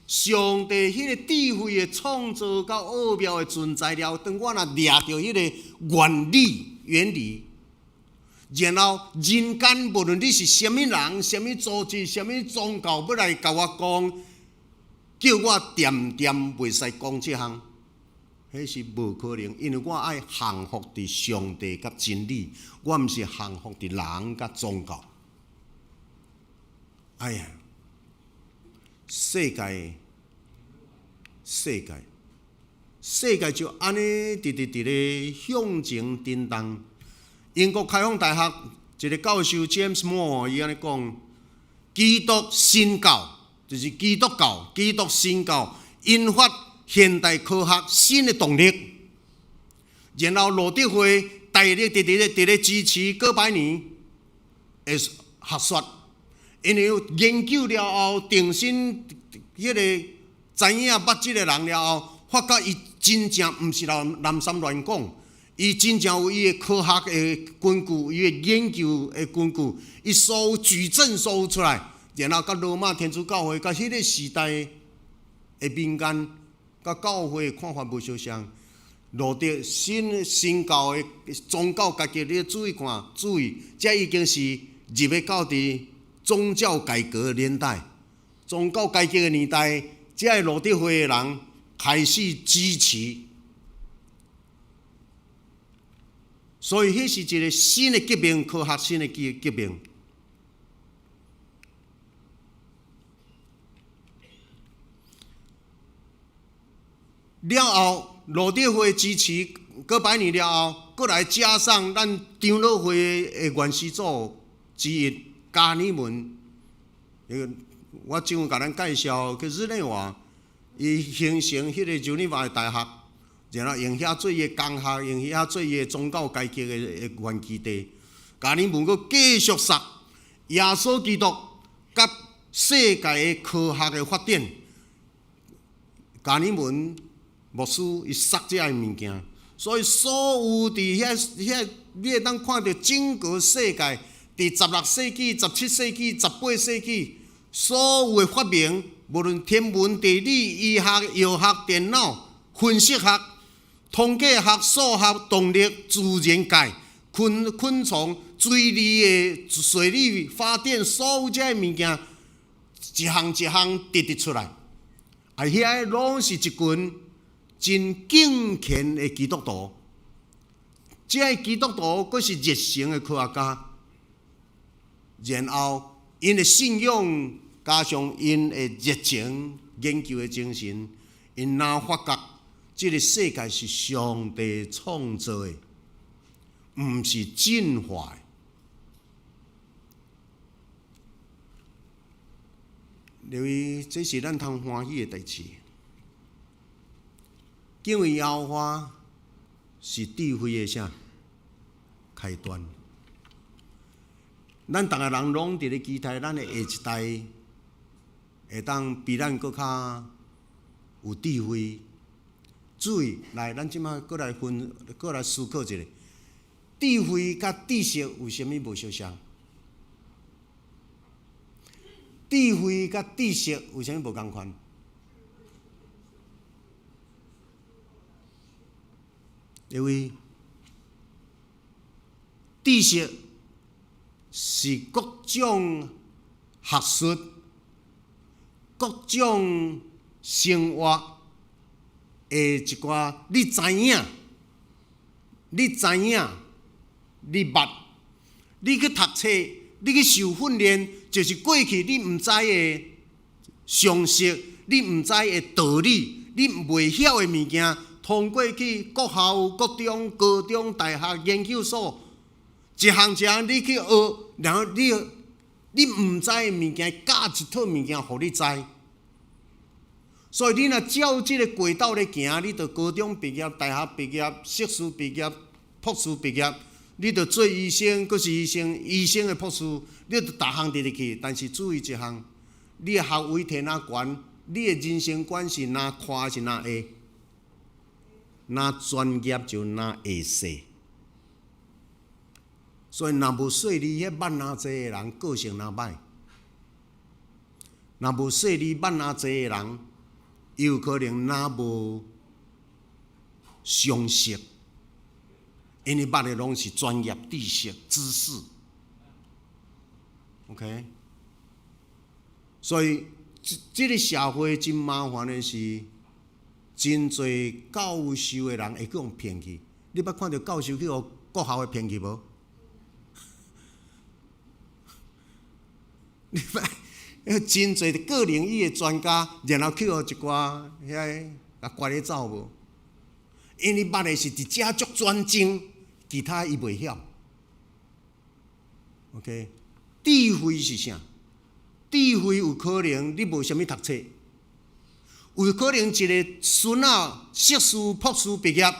上帝迄个智慧的创造甲奥妙的存在了，当我若掠到迄个原理，然后人间无论你是啥物人、啥物组织、啥物宗教，要来甲我讲，叫我点点袂使讲这项，迄是无可能，因为我爱降服伫上帝甲真理，我毋是降服伫人甲宗教。哎呀，世界就安尼直咧向前震动。英国开放大学一个教授 James Moore 伊安尼讲，基督新教就是基督教、基督新教引发现代科学新的动力，然后罗德会大力直咧支持哥白尼的学说。因为研究了后，定心迄个知影捌即个人了后，发觉伊真正毋是南山乱讲，伊真正有伊的科学的根据，伊的研究的根据，伊所有举证所有出来，然后甲罗马天主教会甲迄个时代的民间甲教会的看法无相像。罗德新教的宗教家己你注意看，注意，这已经是入要到伫宗教改革的年代，宗教改革的年代，这个罗德会的人开始支持，所以迄是一个新的革命，科学新的革命。了后，罗德会支持哥白尼了后，过来加上咱长老会的元始祖之一。加尼门，我怎甲咱介绍？去日内瓦，伊形成迄个日内瓦的大学，然后用遐做伊的工学，用遐做伊的宗教改革的原基地。加尼门佫继续杀耶稣基督甲世界的科学的发展。加尼门牧师伊杀这个物件，所以所有伫遐，你会当看到整个世界。伫16世纪、17世纪、18世纪，所有的发明，无论天文、地理、医学、药学、电脑、分析学、统计学、数学、动力、自然界、昆虫、水利的水利发电，所有这物件，一项一项直出来。遐拢是一群真敬虔的基督徒，这基督徒佫是热诚的科学家。然后，因的信仰加上因的热情、研究的精神，因哪发觉这个世界是上帝创造的，毋是进化的。因为这是咱通欢喜的代志，因为耶和华是智慧的啥开端。咱逐个人拢伫咧期待，咱的下一代会当比咱搁较有智慧。注意，来，咱即马搁来思考一下，智慧甲知识有啥物无相像？智慧甲知识有啥物无共款？因为知识是各种学术、各种生活的一寡，你知影，你捌，你去读册，你去受训练，就是过去你毋知的常识，你毋知的道理，你袂晓的物件，通过去国校、国中、高中、大学、研究所。一项一项你去学，然后你毋知的物件，教一套物件，互你知。所以你若照即个轨道咧行，你到高中毕业、大学毕业、硕士毕业、博士毕业，你着做医生，佫是医生的博士，你着逐项直入去。但是注意一项，你的学位摕哪悬，你的人生观是哪宽是哪矮，哪专业就哪会细。所以，若无细你迄万哪济的人个性哪歹，若无细你万哪济的人，有可能若无常识。因为捌的拢是专业知识、知识 ，OK。所以，这个社会真麻烦的是，真侪教授的人会去互骗去。你捌看到教授去互国校的骗去无？你捌？真侪各领域的专家，然后去互一寡遐甲拐咧走无？因为捌的是伫遮足专精。其他伊袂晓 ，OK？ 智慧是啥？智慧有可能你无啥物读册，有可能一个孙仔硕士、博士毕业，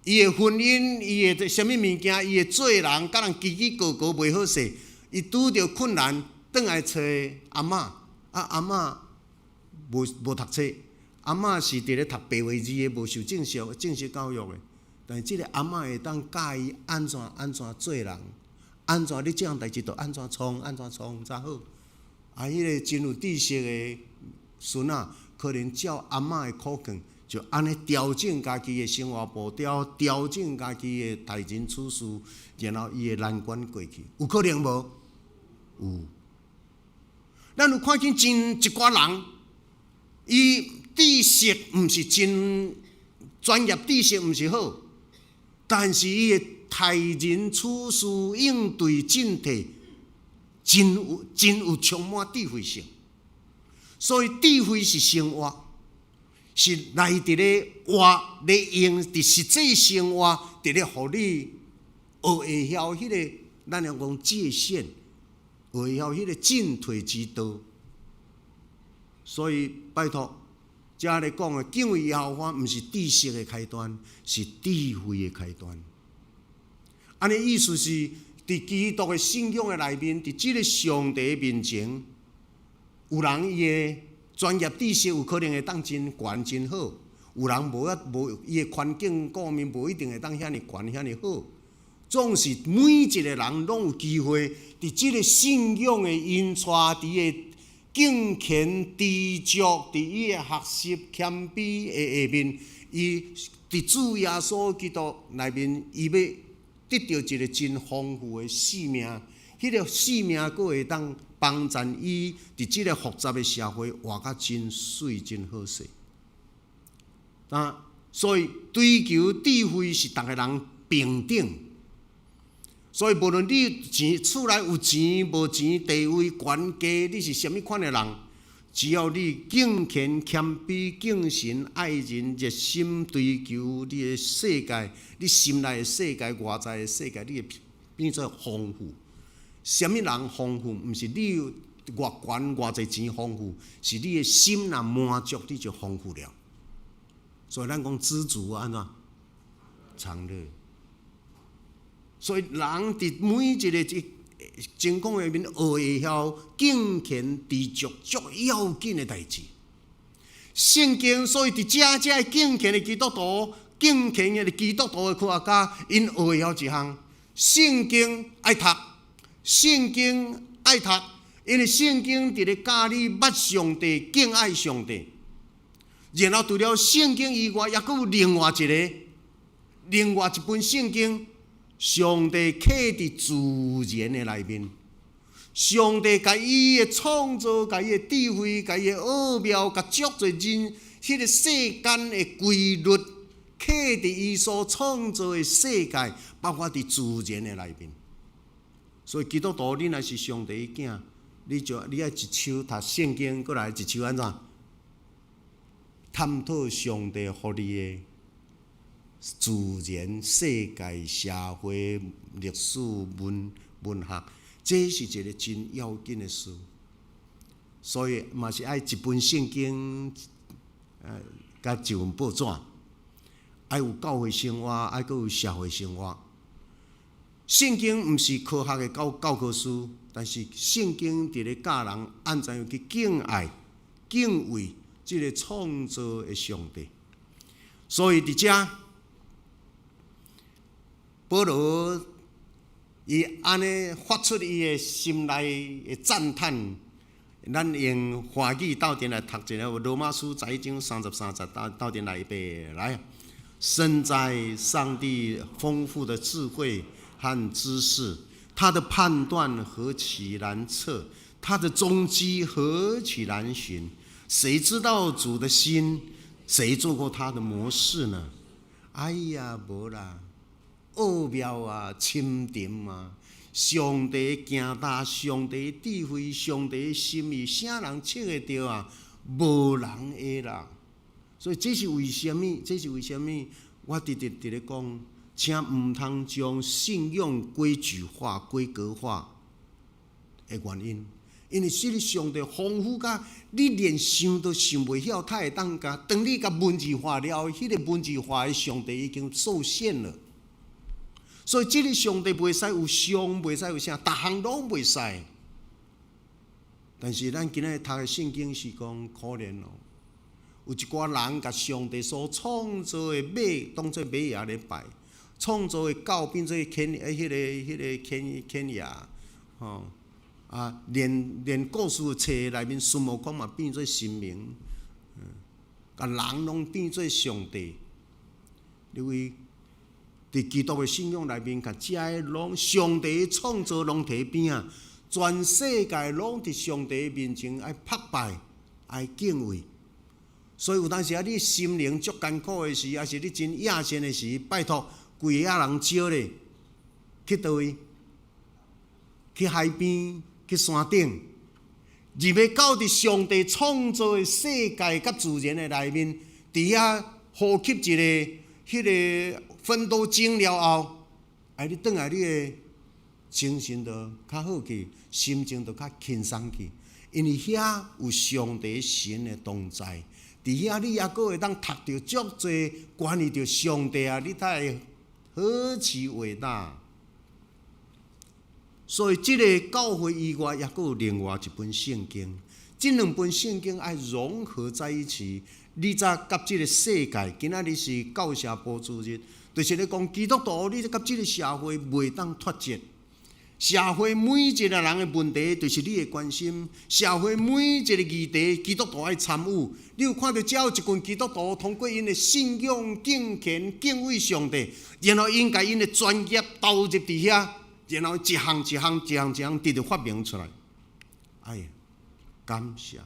伊的婚姻、伊的啥物物件、伊的做人，甲人叽叽咕咕袂好势，伊拄着困难，转来找阿嬷，阿嬷无读册，阿嬷是伫咧读白话字的，无受正式教育的。但是，即个阿嬷会当教伊安怎做人，安怎你即项代志着安怎创才好。啊，迄个真有知识的孙仔，可能照阿嬷的苦劝，就安尼调整家己的生活步调，调整家己的待人处事，然后伊会难关过去。有可能无？有。咱有看见真一寡人，伊知识毋是真专业知识，毋是好。但是伊的待人处事、应对进退，真有充满智慧性。所以智慧是生活，是来伫咧活咧用伫实际生活，伫咧互你学会晓迄个咱要讲界限，学会晓迄个进退之道。所以拜托。遮咧讲的敬畏耶和华，毋是知识的开端，是智慧的开端。安尼意思是，伫基督的信仰的内面，伫即个上帝面前，有人伊的专业知识有可能会当真悬真好，有人无伊的环境各面无一定会当遐尼悬遐尼好。总是每一个人拢有机会，伫即个信仰的因带伫个。敬虔知足，伫伊的学习谦卑的下面，伊伫主耶稣基督内面，伊要得到一个真丰富的生命。迄个生命佫会当帮助伊伫即个复杂的社会活甲真水真好势。所以追求智慧是逐个人平等。所以，无论你厝内有钱无钱、地位悬低，你是啥物款的人，只要你敬虔、谦卑、敬神、爱人、热心追求你的世界，你心内的世界、外在的世界，你会变做丰富。啥物人丰富？毋是你外悬外侪钱丰富，是你的心若满足，你就丰富了。所以，咱讲知足安怎？常乐。所以，人伫每一个情况下面，学会晓敬虔知足，足要紧的代志。圣经，所以伫遮敬虔的基督徒、敬虔的基督徒的科学家，因学会晓一项：圣经爱读，圣经爱读，因为圣经伫咧教你捌上帝、敬爱上帝。然后除了圣经以外，也佫有另外一本圣经。上帝刻伫自然的内面，上帝甲伊的创造、甲伊的智慧、甲伊的奥妙、甲足侪人迄个世间的规律，刻伫伊所创造的世界，包括伫自然的内面。所以基督徒，你若是上帝的囝，你爱一手读圣经，过来一手安怎探讨上帝互你的。自然、世界、社会、历史、文学，这是一个真要紧的事。所以嘛是爱一本圣经，甲一份报纸，爱有教会生活，爱阁有社会生活。圣经毋是科学的教科书，但是圣经伫咧教人按怎样去敬爱、敬畏即个创造的上帝。所以伫遮，保罗伊安尼发出伊的心内的赞叹。咱用华语斗阵来读一下《罗马书》11章33节，斗阵来预备来。身在上帝丰富的智慧和知识，他的判断何其难测，他的踪迹何其难寻。谁知道主的心？谁做过他的模式呢？哎呀，无啦，奥妙啊，深沉啊！上帝的行大，上帝的智慧，上帝的心意，啥人测会到啊？无人会啦。所以这是为什么？这是为什么？我直直咧讲，请毋通将信仰规矩化、规格化的原因。因为实际上帝丰富甲你连想都想袂晓，他会当甲当你甲文字化了，迄个文字化的上帝已经受限了。所以，这个上帝袂使有伤，袂使有啥，逐项拢袂使。但是，咱今仔日读的圣经是讲可怜哦，有一寡人甲上帝所创造的马当作马爷咧拜，创造的狗变做牵牙，吼啊，连故事册内面孙悟空嘛变做神明，甲人拢变做上帝，因为。伫基督的信仰内面，甲遮个拢上帝创造拢摕边啊，全世界拢伫上帝面前爱拍拜、爱敬畏。所以有当时啊，你心灵足艰苦的时，也是你真野心的时，拜托规个人招咧，去倒位？去海边，去山顶，入要到伫上帝创造的世界甲自然的内面，伫遐呼吸一个迄个。奋斗精了后，你转来你的精神就较好去，心情就较轻松去，因为遐有上帝神的同在，伫遐你也阁会当读到足侪关于着上帝啊，你才会何其伟大！所以，这个教会以外，也阁有另外一本圣经，这两本圣经爱融合在一起。你才甲这个世界，今仔日是教社播主日。就是咧讲，基督徒你甲即个社会袂当脱节。社会每一个人的问题，就是你的关心。社会每一个议题，基督徒爱参与。你有看到只有一群基督徒通过因的信仰、敬虔、敬畏上帝，然后因甲因的专业投入伫遐，然后一项直直发明出来。哎呀，感谢！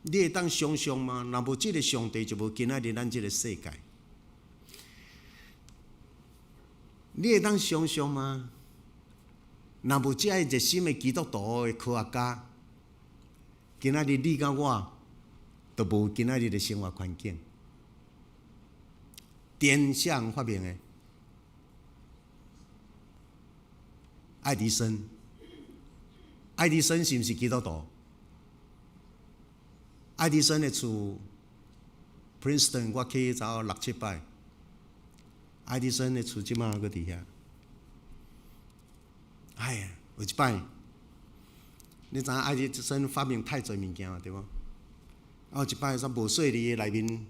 你会当想象吗？若无即个上帝，就无今仔日咱即个世界。你会当想象吗？若无遮热心的基督徒的科学家，今仔日你甲我，就无今仔日的生活环境。电啥人发明的？爱迪生。爱迪生是毋是基督徒？爱迪生的厝 ，Princeton 我去走6、7摆。爱迪生的厝即马搁伫遐。哎呀，有一摆，你知影爱迪生发明太侪物件了，对无？有一摆，无细里的内面，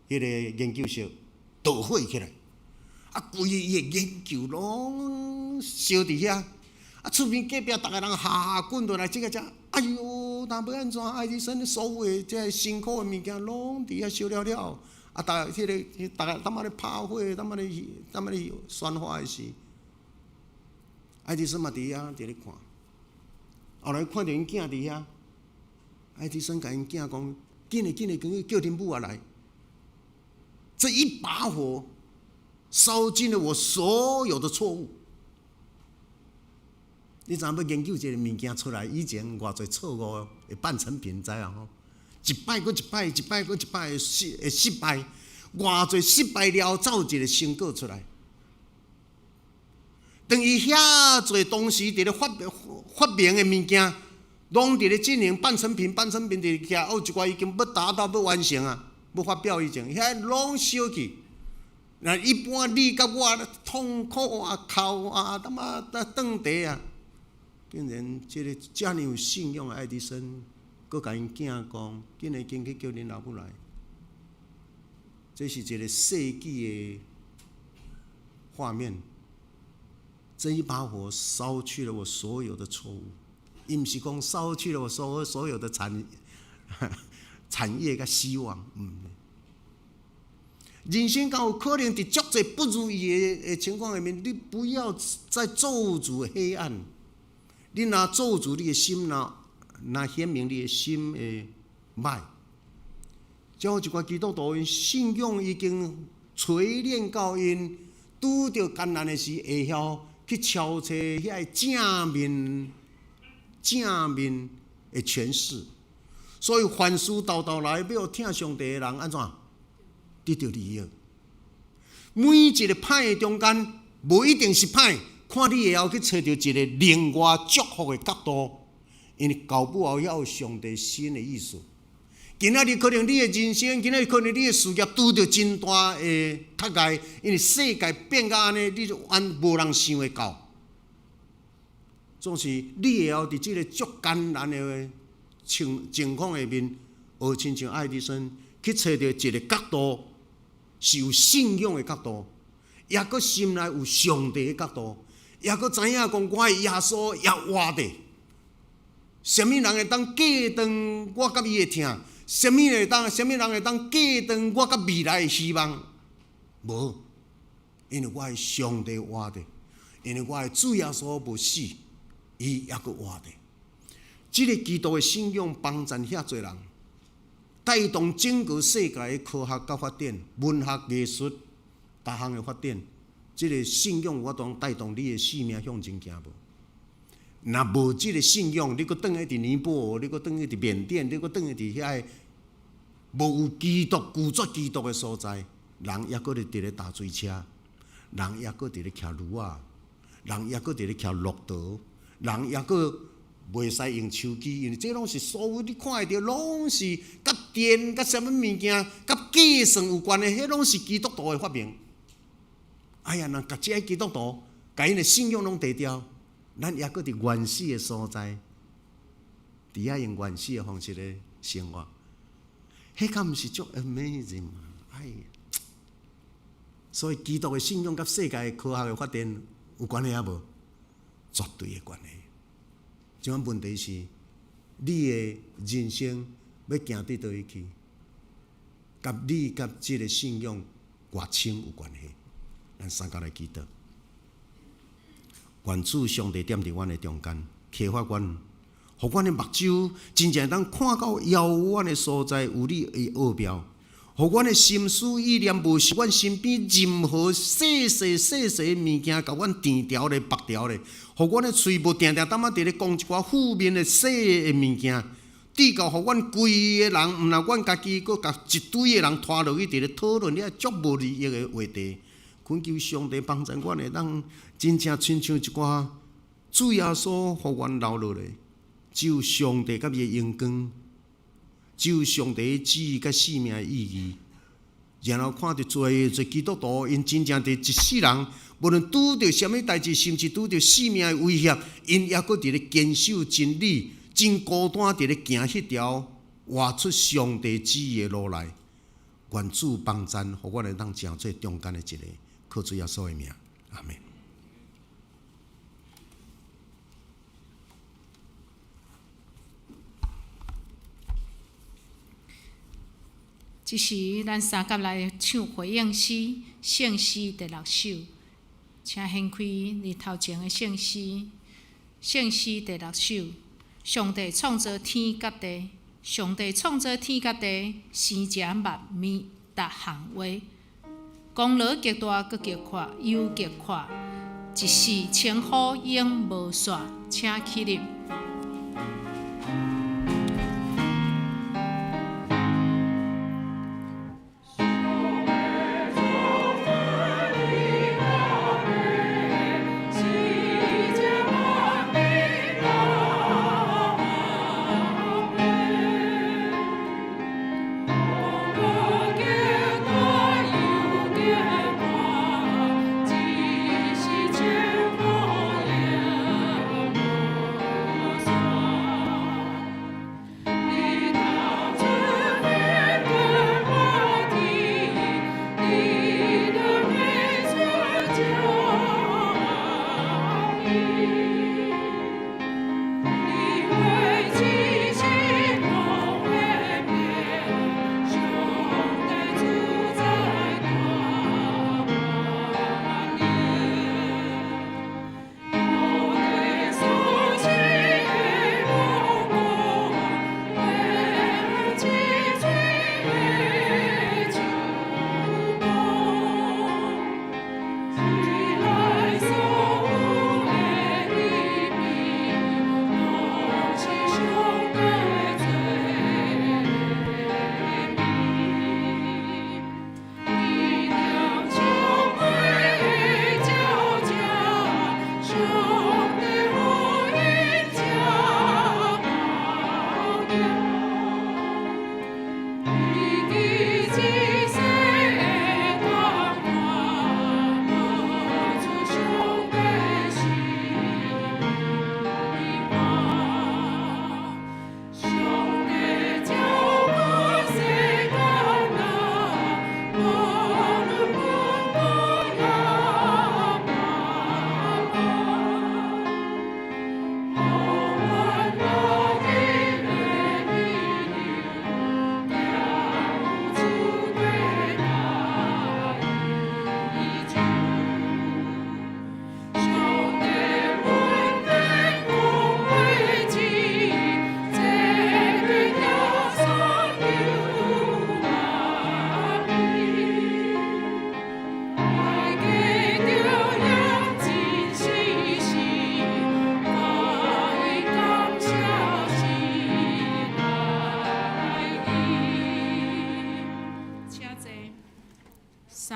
迄个研究室倒火起来，规个研究拢烧伫遐。厝边隔壁逐个人下滚倒来，即个只，哎哟，那要安怎？爱迪生所有的这辛苦的物件，拢伫遐烧了了。逐个当仔咧拍火，当仔咧宣发的时，爱迪生嘛伫遐伫咧看。后来看到因囝伫遐，爱迪生甲因囝讲：紧嘞，叫恁母来。这一把火烧尽了我所有的错误。你知影要研究一个物件出来，以前偌侪错误的半成品，知影吼？一摆搁一摆，一摆搁一摆的失败，偌侪失败了，才有一个成果出来。等于遐侪当时伫咧发明的物件，拢伫咧进行半成品伫遐，有一寡已经要达到要完成啊，要发表以前，遐拢烧去。那一般你甲我痛苦啊、哭啊、他妈的断地啊，竟然这个遮尔有信仰的爱迪生，佮甲因囝讲，今日去叫恁老母来。这是一个世纪的画面。这一把火烧去了我所有的错误，伊毋是讲烧去了我所有的产业甲希望，人生敢有可能伫足侪不如意的情况下面，你不要再咒诅黑暗。你若咒诅你的心，若显明你的心的歹。像有一寡基督徒，因信仰已经锤炼到因拄着艰难的时，会晓去敲找遐正面的诠释。所以凡事斗斗来，要听上帝的人安怎得到利益？每一个歹的中间，无一定是歹，看你会晓去找到一个另外祝福的角度，因为到尾后要有上帝新的意思。今仔日可能你的人生，今仔日可能你的事业拄着真大的阻碍，因为世界变甲安尼，你就无人想会到。总是你会晓伫即个足艰难的情况下面，学亲像爱迪生去找到一个角度，是有信仰的角度，也搁心内有上帝的角度，也搁知影讲我的耶稣也活着。什么人会当假当我甲伊的疼？什么人会当假当我甲未来的希望？无，因为我的上帝活着，因为我的主耶稣无死，伊也搁活着。这个基督的信仰帮助遐侪人，带动整个世界的科学甲发展、文学艺术、各项的发展。这个信仰我当带动你的生命向前行无？若无这个信仰，你搁倒去伫尼泊尔，你搁倒去伫缅甸，你搁倒去伫遐无有基督、拒绝基督的所在，人也搁伫咧踏水车，人也搁伫咧骑驴仔，人也搁伫咧骑骆驼，人也搁袂使用手机，因为这拢是所有你看会到，拢是甲电、甲什么物件、甲计算有关的，迄拢是基督徒的发明。哎呀，若甲这些基督徒，甲因的信仰拢地掉。咱也搁伫原始的所在，伫遐用原始的方式咧生活，迄敢毋是足 amazing 嘛？哎呀！所以基督的信仰甲世界的科学的发展有关系啊无？绝对的关系。即款问题是，你的人生要行伫倒去，甲你甲即个信仰外深有关系。咱三甲来祈祷。愿主上帝踮伫阮的中间，启发阮，互阮的目睭真正当看到遥远的所在有你的奥妙，互阮的心思意念无是阮身边任何细细的物件，甲阮填调咧、拔调咧，互阮的嘴无定当伫咧讲一寡负面的细的物件，至到互阮规个人，毋但阮家己，佮甲一堆的人拖落去伫咧讨论遐足无利益的话题。恳求上帝帮助阮会当真正亲像一寡主耶稣互阮留落来，只有上帝甲伊的荣光，只有上帝的旨意甲生命的意义。然后看到做基督徒，因真正伫一世人，无论拄着什么代志，甚至拄着生命的威胁，因也搁伫咧坚守真理，真孤单伫咧行迄条活出上帝旨意的路来。愿主帮助，互阮会当成做中间的一个。靠主耶稣的名，阿们。这时，咱三甲来唱回应诗，圣诗第6首，请掀开你头前的圣诗。圣诗第6首，上帝创造天甲地，上帝创造天甲地，生者万物逐项话。功劳极大，阁极快，又极快，一时千呼永无煞，请起立。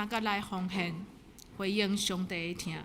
三甲来奉献，回应上帝的听。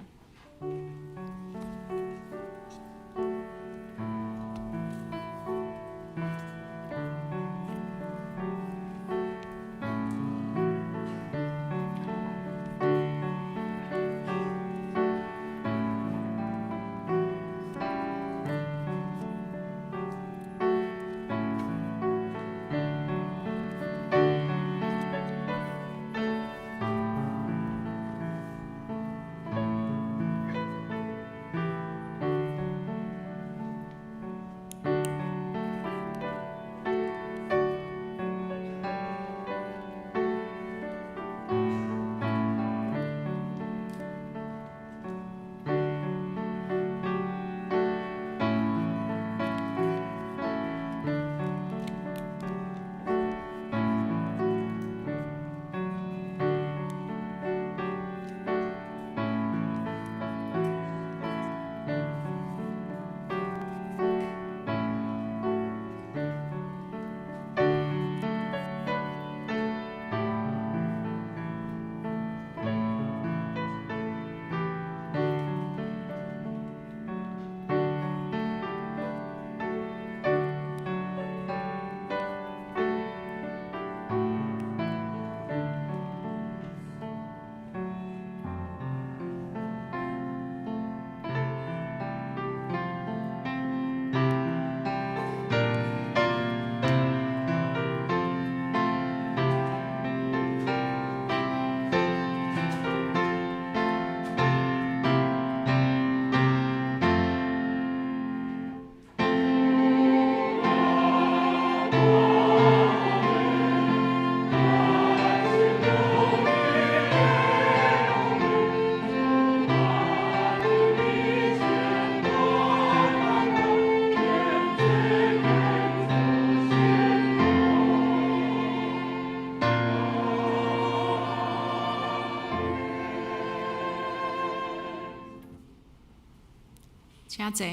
请坐，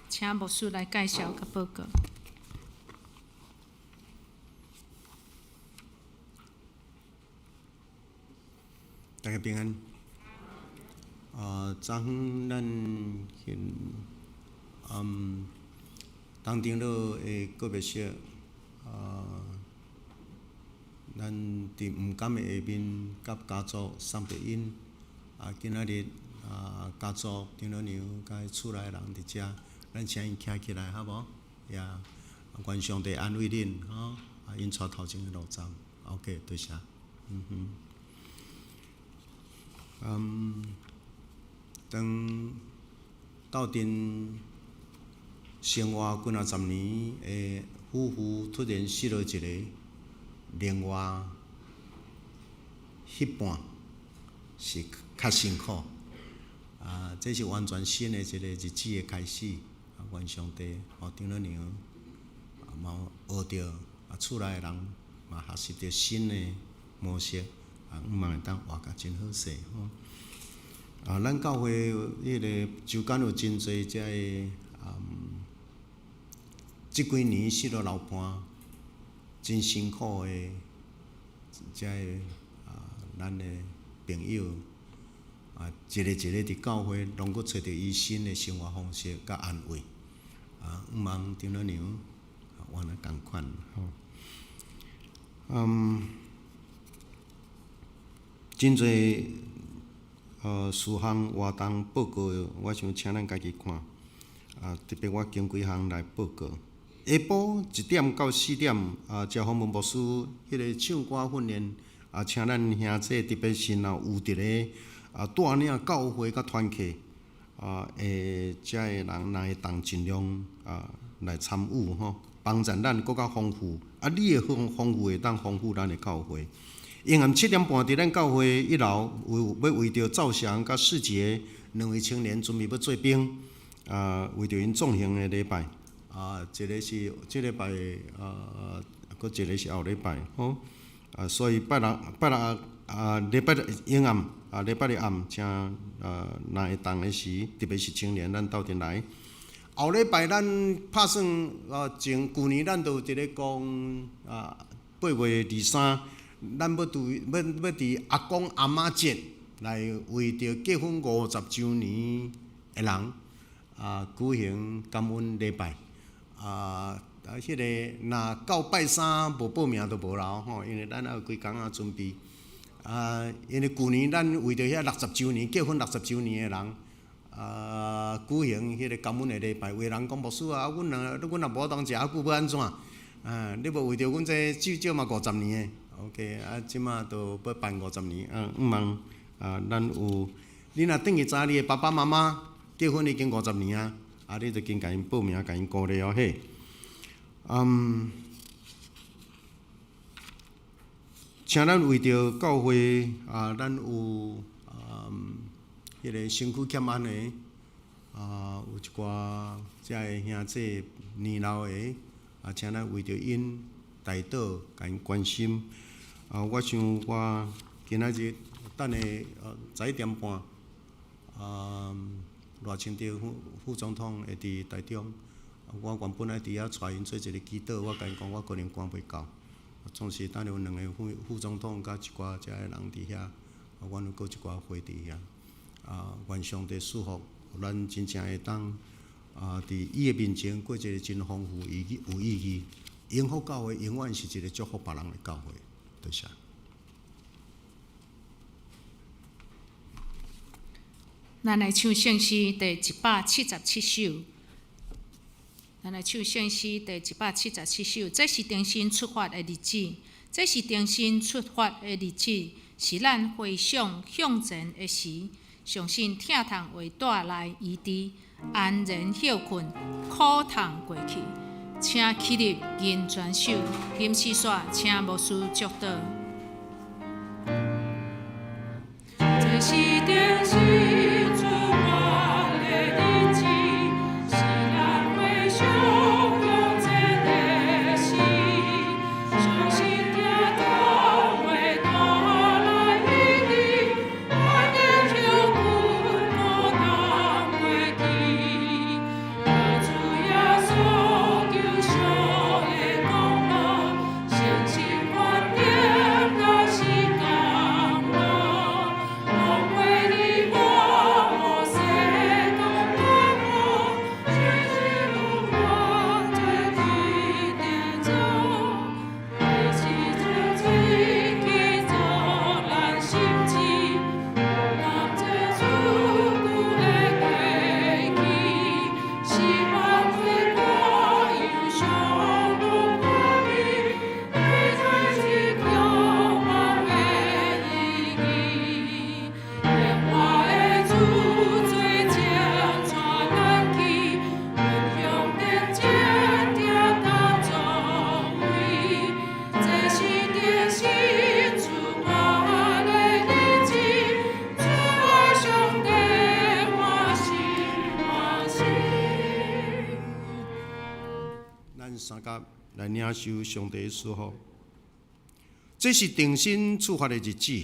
请牧师来介绍甲报告。大家平安。昨昏咱现东长老的告别式，咱伫毋甘的下面，甲家族送别因。今仔日家族长老娘甲伊厝内人伫遮，咱请因徛起来，好无？也愿上帝安慰恁，吼，因带头前的路站。OK， 多谢。当斗阵生活几十年的夫妇突然失落一个，另外迄半是较辛苦。这是完全新的一个日子的开始。愿上帝互长老娘嘛学着，厝内的人嘛学习着新的模式，嘛会当活甲真好势吼。咱教会迄个周间有真侪遮个即几年失落老伴，真辛苦的遮个咱的朋友。一个伫教会，拢阁找着伊新的生活方式甲安慰。毋茫长老娘，原来共款吼。真侪事项活动报告，我想请咱家己看。特别我经几项来报告。下晡1点到4点，赵宏文牧师迄个唱歌训练，请咱兄弟特别是若有伫咧。带领教会甲团契，遮个人若会当尽量来参与吼，帮助咱更较丰富。你的丰富会当丰富咱的教会。下暗7点半伫咱教会1楼要为着赵翔甲世杰2位青年准备要做兵，为着因壮行的礼拜。一个是即礼拜，搁一个是后礼拜吼。所以拜六礼拜日暗，礼拜日暗，请若会当的时，特别是青年，咱斗阵来。后礼拜咱拍算，前旧年咱都有一个讲，8月23，咱要伫阿公阿妈节来为着结婚50周年的人举行感恩礼拜迄个若到拜三无报名就无留吼，因为咱还有几工准备因为旧年咱为着遐60周年结婚60周年的人举行迄个感恩的礼拜，有人讲牧师阮若无当食久要安怎？你无为着阮这至少嘛50年的 ，OK， 即马都要办50年，毋茫咱有你若等于知你的爸爸妈妈结婚已经50年你就紧甲因报名，甲因鼓励嘿。请咱为着教会咱有迄个身躯欠安的有一寡遮个兄弟年老的请咱为着因代祷，甲因关心。我想我今仔日等下11点半赖清德副总统会伫台中。我原本来伫遐带因做一个祈祷，我甲因讲我可能赶袂到，总是等下有2个副总统甲一寡遮个人伫遐，阮有搁一寡会伫遐。愿上帝赐福，互咱真正会当伫伊的面前过一个真丰富有意义。永福教会永远是一个祝福别人的教会。多谢。咱来唱圣诗第177首。咱来唱圣诗第177首，这是重新出发的日子，这是重新出发的日子，是咱回想向前的时。相信疼痛会带来医治，安然休困，苦痛过去。请起立，吟全首，吟诗煞，请牧师祝祷。这是重新出发的日子，是咱回想向前的时。相信疼痛会带来医治，安然休困，苦痛过去。主耶稣救赎的功劳，相信观念那是感动。光辉的我世东东我，全是无法在地点中，一起在最起做咱心志，南这祖古的归期，希望会过有上路光明，对在是渴望的意义。愿我的主最前传咱去，运用人间的大作为，这是定心出发的日子，主爱上帝我心。咱三甲来领受上帝的赐福。这是定心出发的日子。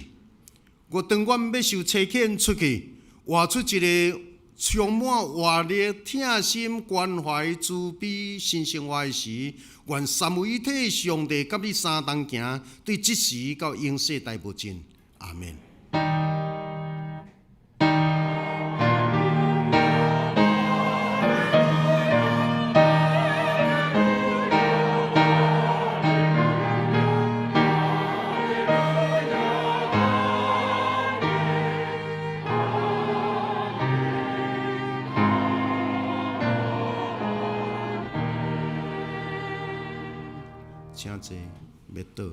我当阮要受差遣出去，活出一个充满活力、疼心、关怀、慈悲、新生活的时，愿三位一体上帝甲你三同行，对即时到永世代无尽。阿门。请坐，别倒，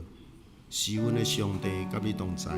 是阮的上帝甲你同在。